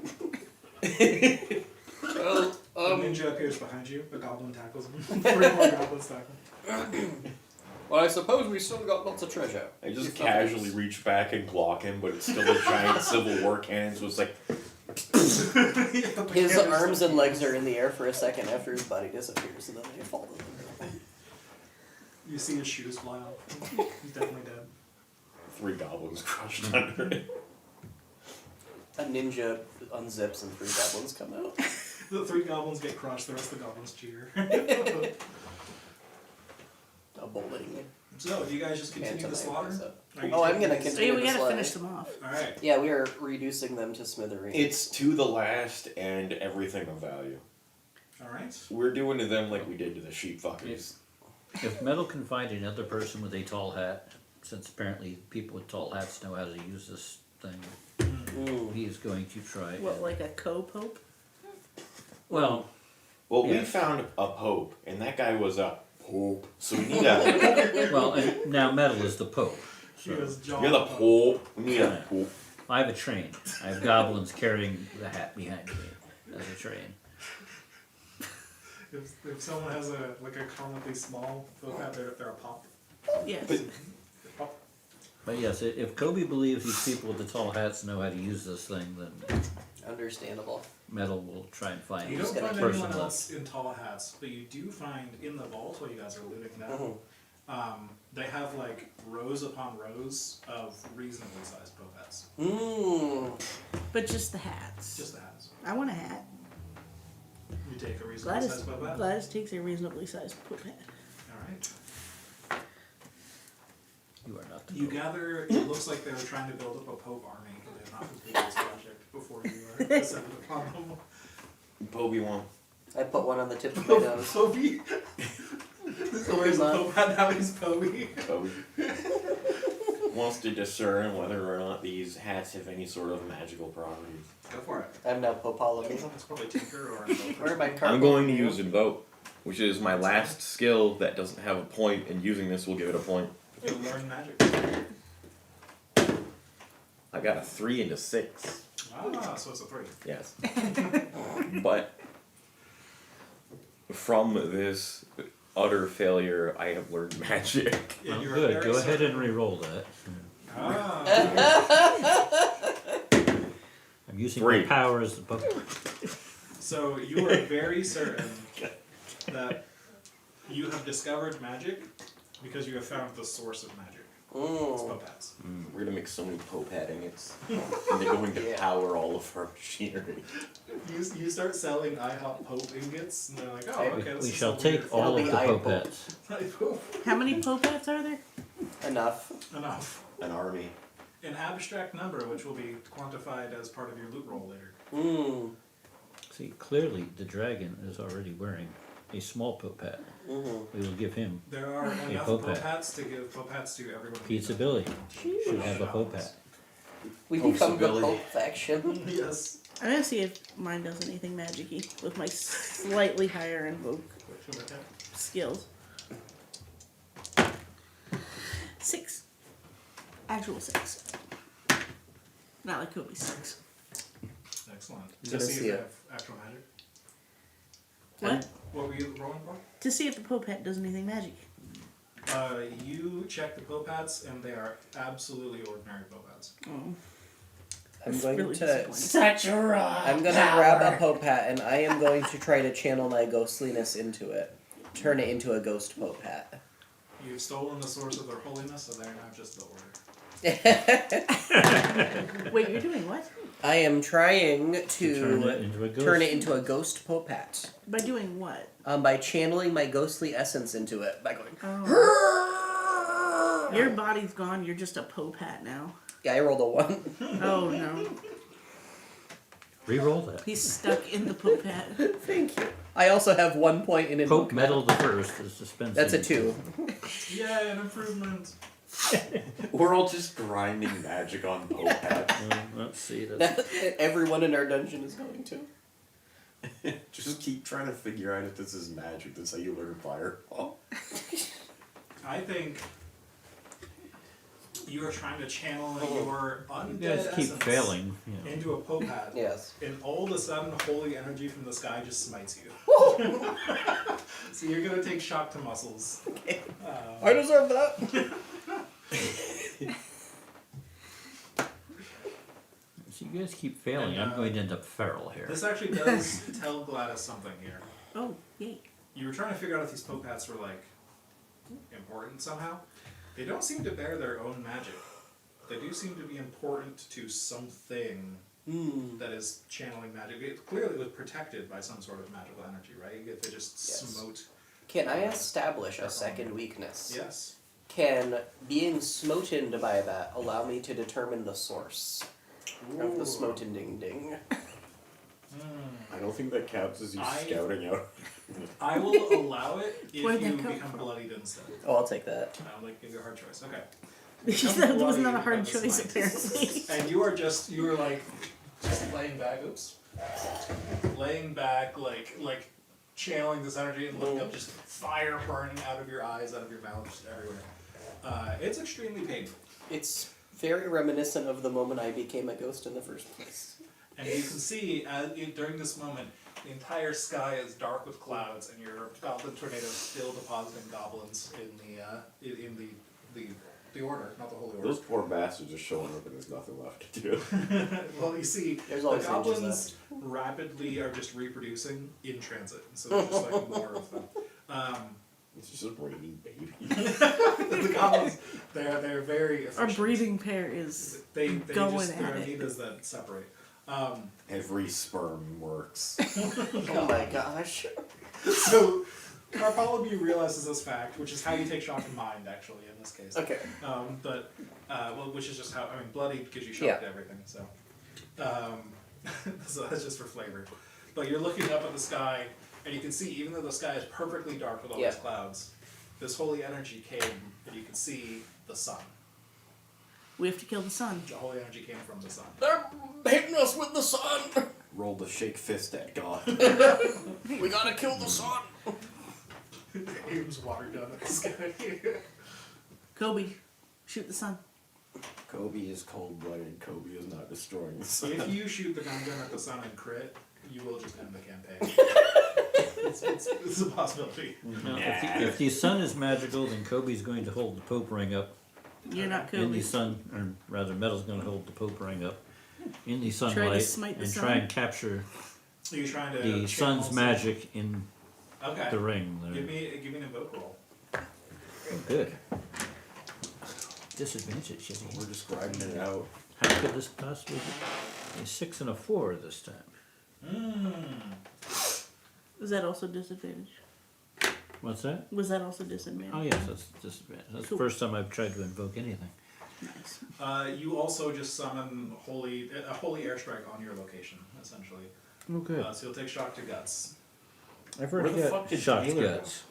Well, The ninja appears behind you, a goblin tackles him. 3 more goblins tackle him. well, I suppose we still got lots of treasure. I just If nothing casually else. reach back and block him, but it's still a giant Civil War cannon, so it's like, His arms and legs are in the air for a second after his body disappears, and then they fall to the ground. You see his shoes fly off. He's definitely dead. 3 goblins crushed under it. A ninja unzips and 3 goblins come out. The 3 goblins get crushed, the rest of the goblins cheer. A bowling. So, do you guys just continue the slaughter? Are you Oh, I'm taking gonna these- So yeah, we the gotta slide. finish them off. Alright. Yeah, we are reducing them to smithereens. It's to the last and everything of value. Alright. We're doing to them like we did to the sheep fuckers. If Metal can find another person with a tall hat, since apparently people with tall hats know how to use this thing, he is going to try. What, and- like a co-pope? Well, Well, we Yeah. found a pope, and that guy was a Pope. So we need a. Well, and now Metal is the Pope. She was John. You're the Pope. We need a Pope. I have a train. I have goblins carrying the hat behind me as a train. If someone has a comically small Pope hat, they're a pop. Yes. Pop. But yes, if Kobe believes these people with the tall hats know how to use this thing, then Understandable. Metal will try and find You this don't find person anyone left. else in tall hats, but you do find in the vault while you guys are looting now. They have like rows upon rows of reasonably sized Pope hats. But just the hats. Just the hats. I want a hat. You take a reasonably Gladys, sized Pope hat. Gladys takes a reasonably sized Pope hat. All right. You are not the You Pope. gather. It looks like they were trying to build up a Pope army. They have not completed this project before you are descended upon them. Pope one. I put one on the tip of my nose. Pope. Where's that? Pope hat, now he's Pope. Kobe. Wants to discern whether or not these hats have any sort of magical properties. Go for it. I'm now Popology. It's probably Tinker or Where are my cards? I'm going to use Invoke, which is my last skill that doesn't have a point, and using this will give it a point. You learn magic. I got a 3 and a 6. Ah, so it's a 3. Yes. But from this utter failure, I have learned magic. And Well, you're good. very Go ahead certain- and re-roll that. Ah. I'm using 3. my power as the Pope. So you are very certain that you have discovered magic because you have found the source of magic. It's Pope hats. We're gonna make so many Pope hat ingots. And they're going to Yeah. power all of our machinery. You start selling IHOP Pope ingots, and they're like, oh, okay, this We is shall so weird. take all of It'll the be Pope Pope. hats. Pope. How many Pope hats are there? Enough. Enough. An army. An abstract number, which will be quantified as part of your loot roll later. See, clearly the dragon is already wearing a small Pope hat. We will give him There are enough Pope Pope hat. hats to give Pope hats to everyone. who Pizza needs Billy. them. Should have a Pope hat. We Pope become the Sibylle. Pope faction. Yes. I'm gonna see if mine does anything magic-y with my slightly higher invoke skills. 6. Actual 6. Not like Kobe's 6. Excellent. You To gotta see if see they it. have actual magic. What? What were you rolling for? To see if the Pope hat does anything magic. You check the Pope hats, and they are absolutely ordinary Pope hats. I'm That's going really to. disappointing. Such a raw I'm gonna grab a Pope hat, and I am going to try to channel my ghostliness into it. Turn it into a ghost Pope hat. You've stolen the source of their holiness, so they're now just the order. Wait, you're doing what? I am trying Turn it to into a ghost. turn it into a ghost Pope hat. By doing what? By channeling my ghostly essence into it. By going. Oh. Your body's gone, you're just a Pope hat now. Yeah, I rolled a 1. Oh no. Re-roll that. He's stuck in the Pope hat. Thank you. I also have 1 point in Pope invoke. Metal the First is dispensing. That's a 2. Yay, an improvement! We're all just grinding magic on Pope hats. Let's see. That's Everyone in our dungeon is going to. Just keep trying to figure out if this is magic. That's how you learn fireball. I think you are trying to channel your you undead guys keep essence failing. You know. into a Pope hat. Yes. And all of a sudden, holy energy from the sky just smites you. So you're gonna take shock to muscles. I deserve that. So you guys keep failing. And, I'm going to end up feral here. This actually does tell Gladys something here. Oh, yay. You were trying to figure out if these Pope hats were like important somehow. They don't seem to bear their own magic. They do seem to be important to something that is channeling magic. It clearly was protected by some sort of magical energy, right? If they just Yes. smote. Can I establish a second weakness? Yes. Can being smotened by that allow me to determine the source of the Ooh. smoten ding ding? I don't think that counts as you I- scouting out. I will allow it if Where'd you that come become from? bloodied instead. Oh, I'll take that. I'll like give you a hard choice. Okay. That was not a Bloodied hard by the choice, smite. apparently. And you are like just laying back. Oops. Laying back like channeling this energy and looking up, just fire burning out of your eyes, out of your mouth, just everywhere. It's extremely painful. It's very reminiscent of the moment I became a ghost in the first place. And you can see during this moment, the entire sky is dark with clouds, and your goblin tornado is still depositing goblins in the order, not the holy order. Those poor bastards are showing up and there's nothing left to do. Well, you see, There's the always ninjas goblins rapidly are just reproducing in transit, so there's just like more of them. It's just raining baby. The goblins, they're very Our efficient. breeding pair is They going just, they're at it. amoebas that separate. Every sperm works. Oh my gosh. So, Bartholomew realizes this fact, which is how you take shock in mind, actually, in this case. Okay. Well, which is just how, I mean, bloody gives you shock to everything, so. So that's just for flavor. But you're looking up at the sky, and you can see, even though the sky is perfectly dark with all these clouds, this holy energy came, and you can see the sun. we have to kill the sun. The holy energy came from the sun. They're hitting us with the sun! Roll the shake fist at God. We gotta kill the sun! Aims water gun at the sky. Kobe, shoot the sun. Kobe is cold blooded. Kobe is not destroying the sun. If you shoot the gun at the sun and crit, you will just end the campaign. It's a possibility. Now, if the sun is magical, then Kobe's going to hold the Pope ring up. You're not In Kobe. the sun, or rather, Metal's going to hold the Pope ring up in the Try to sunlight smite the and sun. try and capture Are you trying to the channel sun's some- magic in Okay. the ring. There. Give me an invoke roll. Oh, good. Disadvantage, you We're describing it out. How could this possibly be? A 6 and a 4 this time. Was that also disadvantage? What's that? Was that also disadvantage? Oh yes, that's disadvantage. That's Cool. the first time I've tried to invoke anything. Nice. You also just summon a holy airstrike on your location, essentially. Oh good. So you'll take shock to guts. I've Where already the got fuck did shocked Taylor go? guts.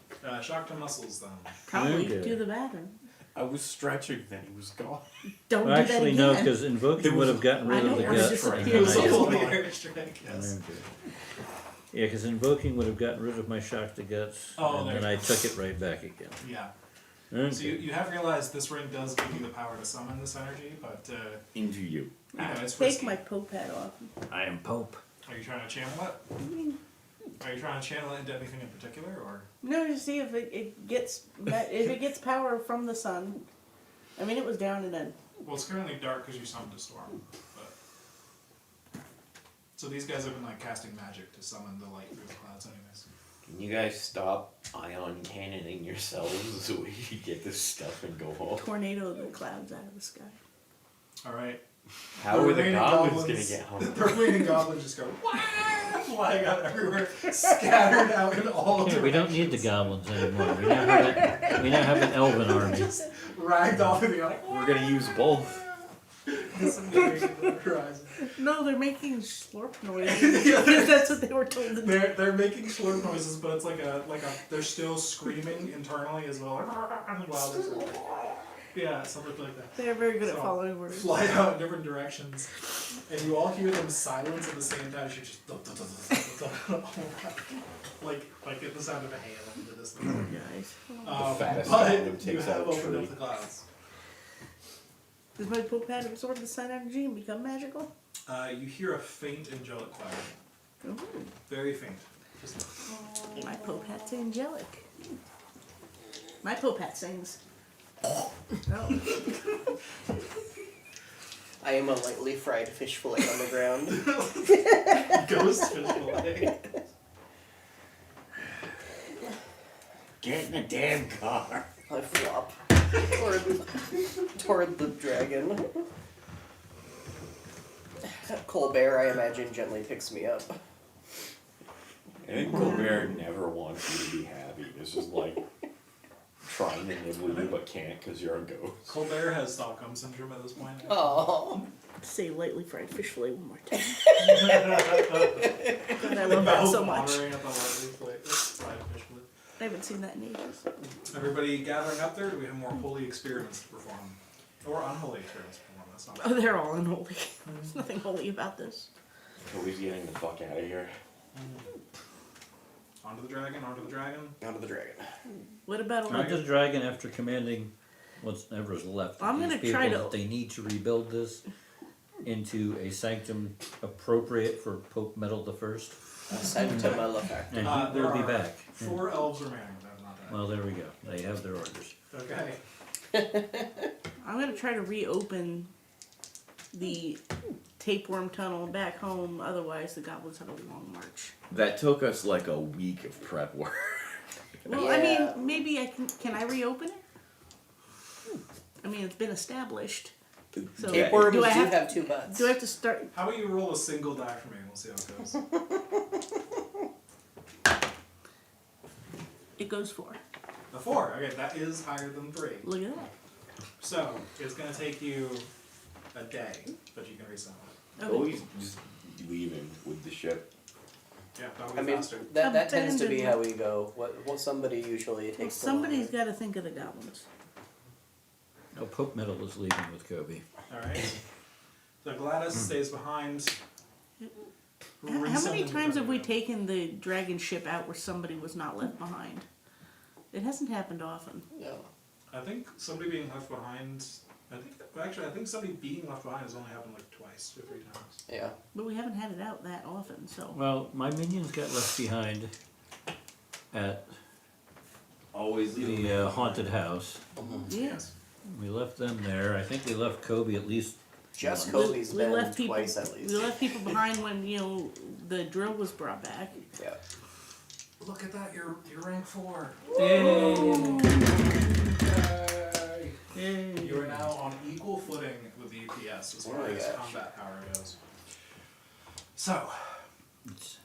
Shock to muscles, then. Probably Okay. to the bathroom. I was stretching, then he was gone. Don't Well, do actually, that no, again. because invoking would have gotten I rid know of the where it guts. disappears. It was a Nice. holy airstrike, yes. Okay. Yeah, because invoking would have gotten rid of my shock to guts, Oh, and there then you I go. took it right back again. Yeah. Okay. So you have realized this ring does give you the power to summon this energy, but Into you. you know, it's Take risky. my Pope hat off. I am Pope. Are you trying to channel it? Are you trying to channel it into anything in particular, or? No, to see if it gets if it gets power from the sun. I mean, it was down and then. Well, it's currently dark because you summoned a storm, but. So these guys have been like casting magic to summon the light through the clouds, anyways. Can you guys stop ion cannoning yourselves so we can get this stuff and go home? Tornado the clouds out of the sky. All right. How are the remaining goblins gonna get home? The remaining goblins just go "Wah!" flying out everywhere, scattered out in all Yeah, directions. we don't need the goblins anymore. We now have an elven army. Just ragged off in the air. We're gonna use both. Disengaging the horizon. No, they're making slurp noises. Because that's what they were told to do. They're making slurp noises, but it's like a they're still screaming internally as well. While they're yeah, something like that. They're very good at So, following orders. Fly out in different directions, and you all hear them silence at the same time. You just like get the sound of a hail in the distance. Guys. fattest But goblin you takes have out a opened tree. up the clouds. Does my Pope hat absorb the sun energy and become magical? You hear a faint angelic choir, Ooh. very faint. Just My Pope hat's angelic. My Pope hat sings. Oh. I am a lightly fried fish fillet on the ground. ghost fish fillet. Get in the damn car. I flop toward the dragon. Colbert, I imagine, gently picks me up. I think Colbert never wants you to be happy. It's just like trying to nibble you but can't because you're a ghost. Colbert has Stockholm syndrome at this point. Oh, Say lightly fried fish fillet one more time. God, I love that so much. Watering at the lightly fried fish fillet. I haven't seen that in ages. Everybody gathering up there? Do we have more holy experiments to perform? Or unholy experiments to perform? That's not Oh, they're all unholy. There's nothing holy about this. Kobe's getting the fuck out of here. Onto the dragon, onto the dragon. Onto the dragon. What about Not the dragon after commanding whatever's left. of I'm these gonna people try to- that they need to rebuild this into a sanctum appropriate for Pope Metal the First, Sanctum Malefactor. and Uh, he will be there are back. 4 elves remaining. That's not bad. Well, there we go. They have their orders. Okay. I'm gonna try to reopen the tapeworm tunnel back home. Otherwise, the goblins have a long march. That took us like a week of prep work. Well, I Yeah. mean, maybe I can. Can I reopen it? I mean, it's been established. So Tapeworms do I have, have 2 butts. do I have to start? How about you roll a single die for me and we'll see how it goes. It goes 4. A 4. Okay, that is higher than 3. Look at that. So, it's going to take you a day, but you can resummon it. Okay. Always just leaving with the ship. Yeah, that'll I be mean, faster. that tends to be Abandoned. how we go. What somebody usually Well, takes. somebody's got to think of the goblins. No, Pope Metal is leaving with Kobe. Alright. So Gladys stays behind. How many Resummon the times have we dragon. taken the dragon ship out where somebody was not left behind? It hasn't happened often. No. I think somebody being left behind. I think somebody being left behind has only happened like 2 or 3 times. Yeah. But we haven't had it out that often, so. Well, my minions got left behind at Always leaving. the haunted house. Yes. We left them there. I think we left Kobe at least. Just once. Kobe's We been left people. twice at least. We left people behind when the drill was brought back. Yeah. Look at that, you're rank 4. Yay! You are now on equal footing with the EPS as Oh far my as gosh. combat power goes. So,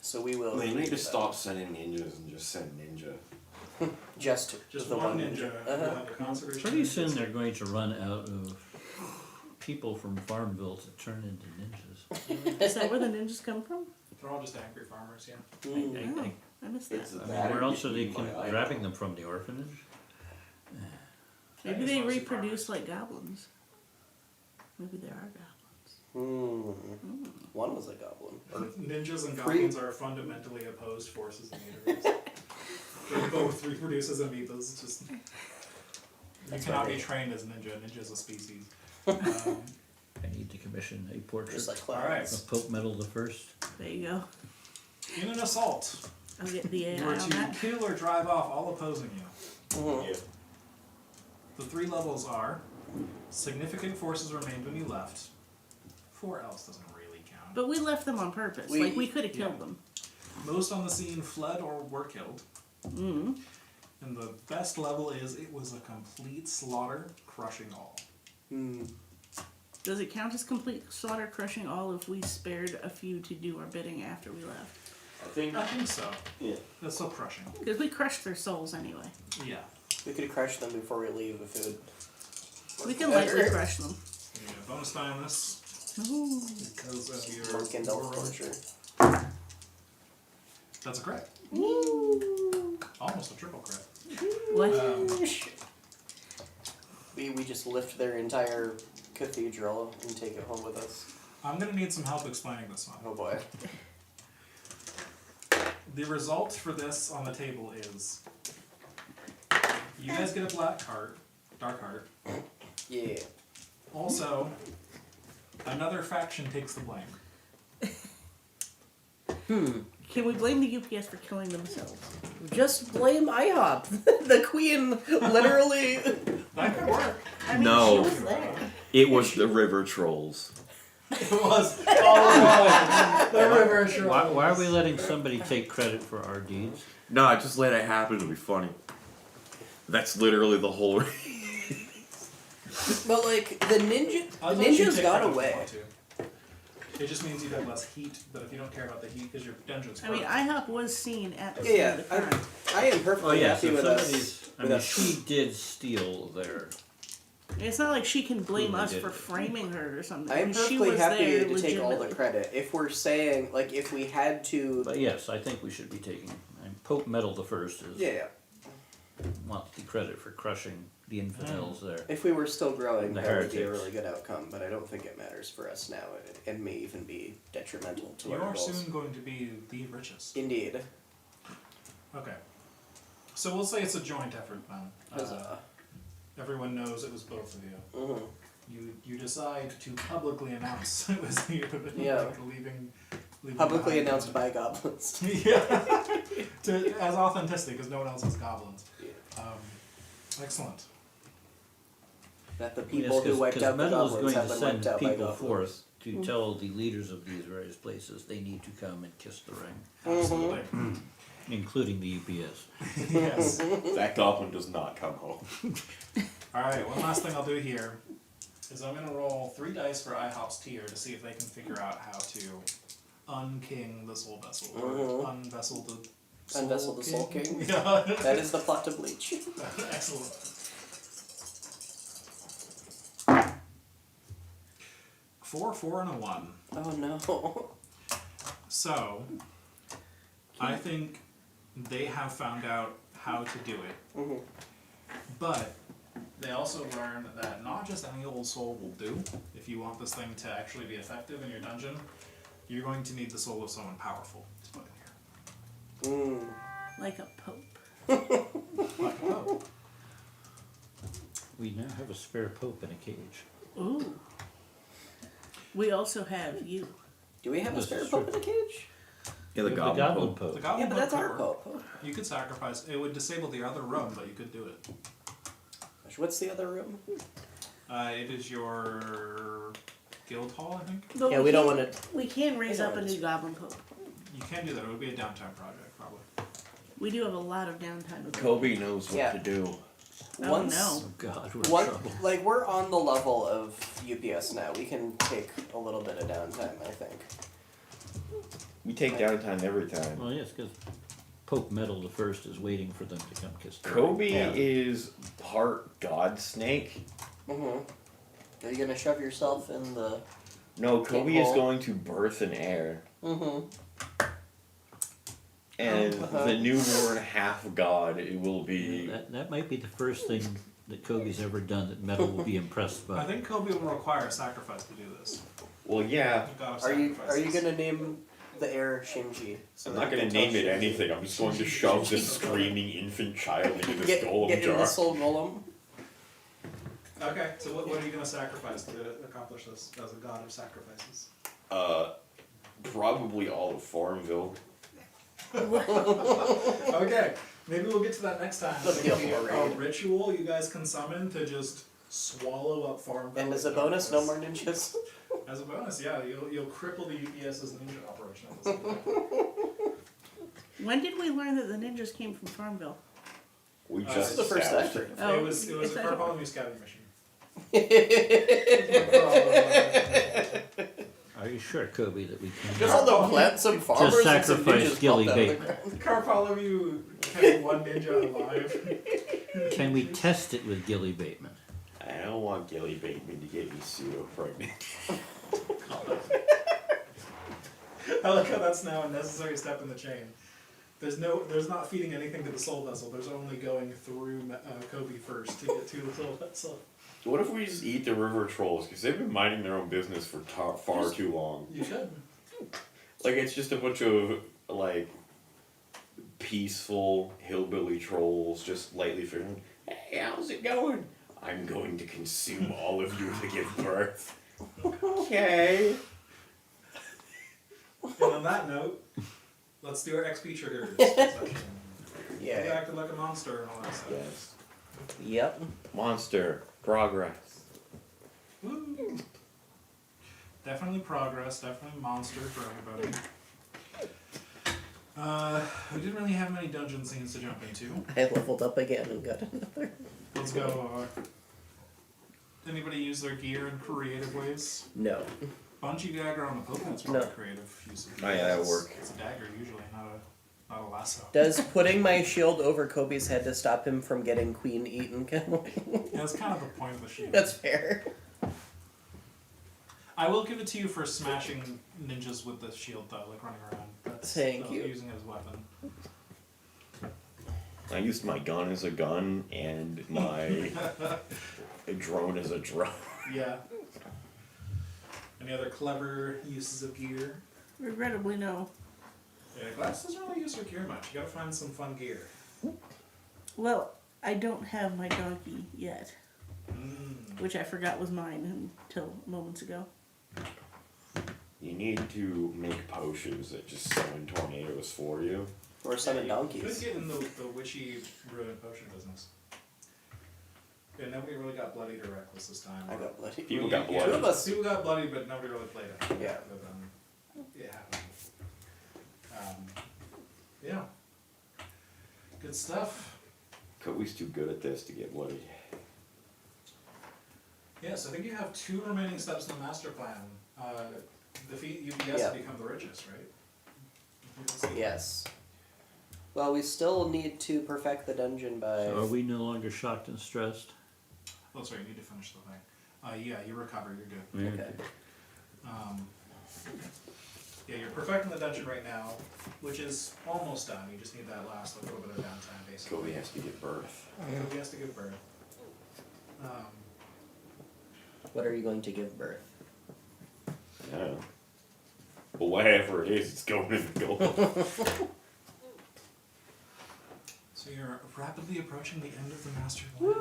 So we will. They need to stop sending ninjas and just send ninja. Just just the one ninja. We'll Uh-huh. have a conservation Pretty ninja. soon they're going to run out of people from Farmville to turn into ninjas. Is that where the ninjas come from? They're all just angry farmers, yeah. Mm. I missed that. It's I mean, that where or else are they keeping my eye grabbing on them from? The orphanage? Maybe That they is mostly reproduce farmers. like goblins. Maybe there are goblins. One was a goblin. Or Ninjas and Free- goblins are fundamentally opposed forces in the universe. They both reproduce as amoebas. Just you cannot be trained as a ninja. Ninja is a species. I need to commission a portrait just like Alright. clowns. of Pope Metal the First. There you go. In an assault, I'll get the AI you are on to that. kill or drive off all opposing you. Mhm. Yeah. The 3 levels are significant forces remained when you left. 4 else doesn't really count. But we left them on purpose. We- Like we could have killed yeah. them. Most on the scene fled or were killed. Mm. And the best level is it was a complete slaughter, crushing all. Mm. Does it count as complete slaughter, crushing all if we spared a few to do our bidding after we left? I think. I think so. Yeah. That's so crushing. Because we crushed their souls anyway. Yeah. We could have crushed them before we leave if it would. We can lightly crush them. You get a bonus die on this Ooh. because of your. Monk and elf torture. That's a crit. Ooh. Almost a triple crit. What? We just lift their entire cathedral and take it home with us. I'm gonna need some help explaining this one. Oh boy. The result for this on the table is you guys get a black heart, dark heart. Yeah. Also, another faction takes the blame. Can we blame the UPS for killing themselves? Just blame IHOP. The queen literally. That could work. I mean, No. she was there. It was the river trolls. It was all the river shore. Why are we letting somebody take credit for our deeds? No, I just let it happen to be funny. That's literally the whole. But like the ninja, I'd the let you ninjas take got credit if you away. want to. It just means you have less heat, but if you don't care about the heat, because your dungeon's I mean, perfect. IHOP was seen at the Yeah, scene of the crime. I am perfectly Oh yes, happy if with somebody's. us. I with mean, us. she did steal their. It's not like she can blame Who us did for it. framing her or something. I am She perfectly was happy there to take all the legitimately. credit. If we're saying like if we had to, But yes, I think we should be taking. And Pope Metal the First is yeah. wants the credit for crushing the infidels there. If we were still growing, The that would be a heretics. really good outcome. But I don't think it matters for us now. It may even be detrimental to You our are goals. soon going to be the richest. Indeed. Okay. So we'll say it's a joint effort then. Huzzah. Everyone knows it was both of you. Mhm. You decide to publicly announce it was you. Yeah. Like leaving Publicly behind- announced by goblins. Yeah. As authenticity, because no one else has goblins. Excellent. That the people who wiped out the Metal is goblins going have to been send wiped out by people goblins. forth to tell the leaders of these various places they need to come and kiss the ring, Absolutely. including the UPS. Yes. That goblin does not come home. Alright, one last thing I'll do here is I'm gonna roll 3 dice for IHOP's tier to see if they can figure out how to unking the soul vessel. Or unvessel the soul Unvessel the Soul King. Yeah. That is the plot to Bleach. Excellent. 4, 4, and a 1. Oh no. So, I think they have found out how to do it. Mhm. But they also learned that not just any old soul will do. If you want this thing to actually be effective in your dungeon, you're going to need the soul of someone powerful to put in here. Mm. Like a pope. Like a pope. We now have a spare pope in a cage. Ooh. We also have you. Do we have a This spare is pope true. in a cage? Yeah, the goblin. goblin Pope. The goblin Yeah, but that's pope our could work. pope. You could sacrifice. It would disable the other room, but you could do it. What's the other room? It is your guild hall, I think. But Yeah, we don't can- want to. We can raise We up a don't. new goblin pope. You can do that. It would be a downtime project, probably. We do have a lot of downtime. with Kobe knows what Yeah. to do. Oh, Once, no. Oh God, we're in One, trouble. like we're on the level of UPS now. We can take a little bit of downtime, I think. We take downtime every time. Well, yes, because Pope Metal the First is waiting for them to come kiss the ring. Kobe Yeah. is part god snake. Mhm. Are you gonna shove yourself in the? No, Kobe is Kickball. going to birth an heir. Mhm. And Uh-huh. the newborn half god, it will be. That might be the first thing that Kobe's ever done that Metal will be impressed by. I think Kobe will require a sacrifice to do this. Well, yeah. The god of Are you sacrifices. gonna name the heir Shinji? So I'm that not you gonna can tell name it Shinji- anything. I'm just going to shove this screaming infant child into this Get golem in jar. the soul golem. Okay, so what are you going to sacrifice to accomplish this as a god of sacrifices? Probably all of Farmville. Okay, maybe we'll get to that next time. That'll be a Maybe horror. a ritual you guys can summon to just swallow up Farmville. And as a bonus, no more ninjas. As a bonus, yeah, you'll cripple the UPS's ninja operation at the same time. When did we learn that the ninjas came from Farmville? We This just is the first established time. it. Oh, it was is a that- Bartholomew scouting mission. Are you sure, Kobe, that we can? Just although plant some farmers and some sacrifice ninjas Gilly popped out of the Bateman. ground. Bartholomew kept one ninja alive. Can we test it with Gilly Bateman? I don't want Gilly Bateman to get me pseudo pregnant. I like how that's now a necessary step in the chain. There's not feeding anything to the soul vessel. There's only going through Kobe first to get to the soul vessel. What if we just eat the river trolls? Because they've been minding their own business for far too long. You should. Like, it's just a bunch of, like, peaceful hillbilly trolls just lightly figuring, hey, how's it going? I'm going to consume all of you to give birth. Okay. And on that note, let's do our XP triggers section. You Yeah. acted like a monster and all that stuff. Yes. Yep. Monster. Progress. Woo. Definitely progress, definitely monster for everybody. We didn't really have many dungeon scenes to jump into. I leveled up again and got another. Let's go. Anybody use their gear in creative ways? No. Bungee dagger on the Pope, that's probably No. creative use of Oh, yeah, that would work. It's a dagger usually, not a lasso. Does putting my shield over Kobe's head to stop him from getting queen eaten count? Yeah, that's kind of the point of the shield. That's fair. I will give it to you for smashing ninjas with the shield though, like running around. That's Thank you. using it as a weapon. I used my gun as a gun and my drone as a drone. Yeah. Any other clever uses of gear? Regrettably, no. Yeah, glass doesn't really use your gear much. You gotta find some fun gear. Well, I don't have my donkey yet, which I forgot was mine until moments ago. You need to make potions that just summon tornadoes for you. Or summon You could donkeys. get in the witchy ruin potion business. Yeah, nobody really got bloodied or reckless this time. I got bloody. People got Yeah, Two of bloody. us. People got bloodied, but nobody really played it. Yeah. But, it happened. Yeah. Good stuff. Cody's too good at this to get bloody. Yes, I think you have 2 remaining steps in the master plan. Defeat UPS Yeah. to become the richest, right? I think that's the- Yes. Well, we still need to perfect the dungeon by. So are we no longer shocked and stressed? Oh, sorry, you need to finish the thing. Yeah, you recover, you're good. Okay. Yeah, you're perfecting the dungeon right now, which is almost done. You just need that last little bit of downtime, basically. Cody has to give birth. Kobe has to give birth. What are you going to give birth? I don't know. But whatever it is, it's going in the goal. So you're rapidly approaching the end of the master plan.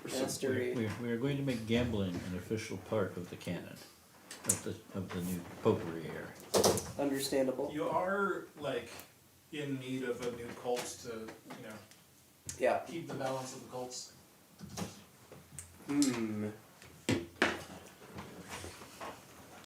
Mastery. We are going to make gambling an official part of the canon, of the new potpourri era. Understandable. You are like in need of a new cult to, Yeah. keep the balance of the cults. Hmm.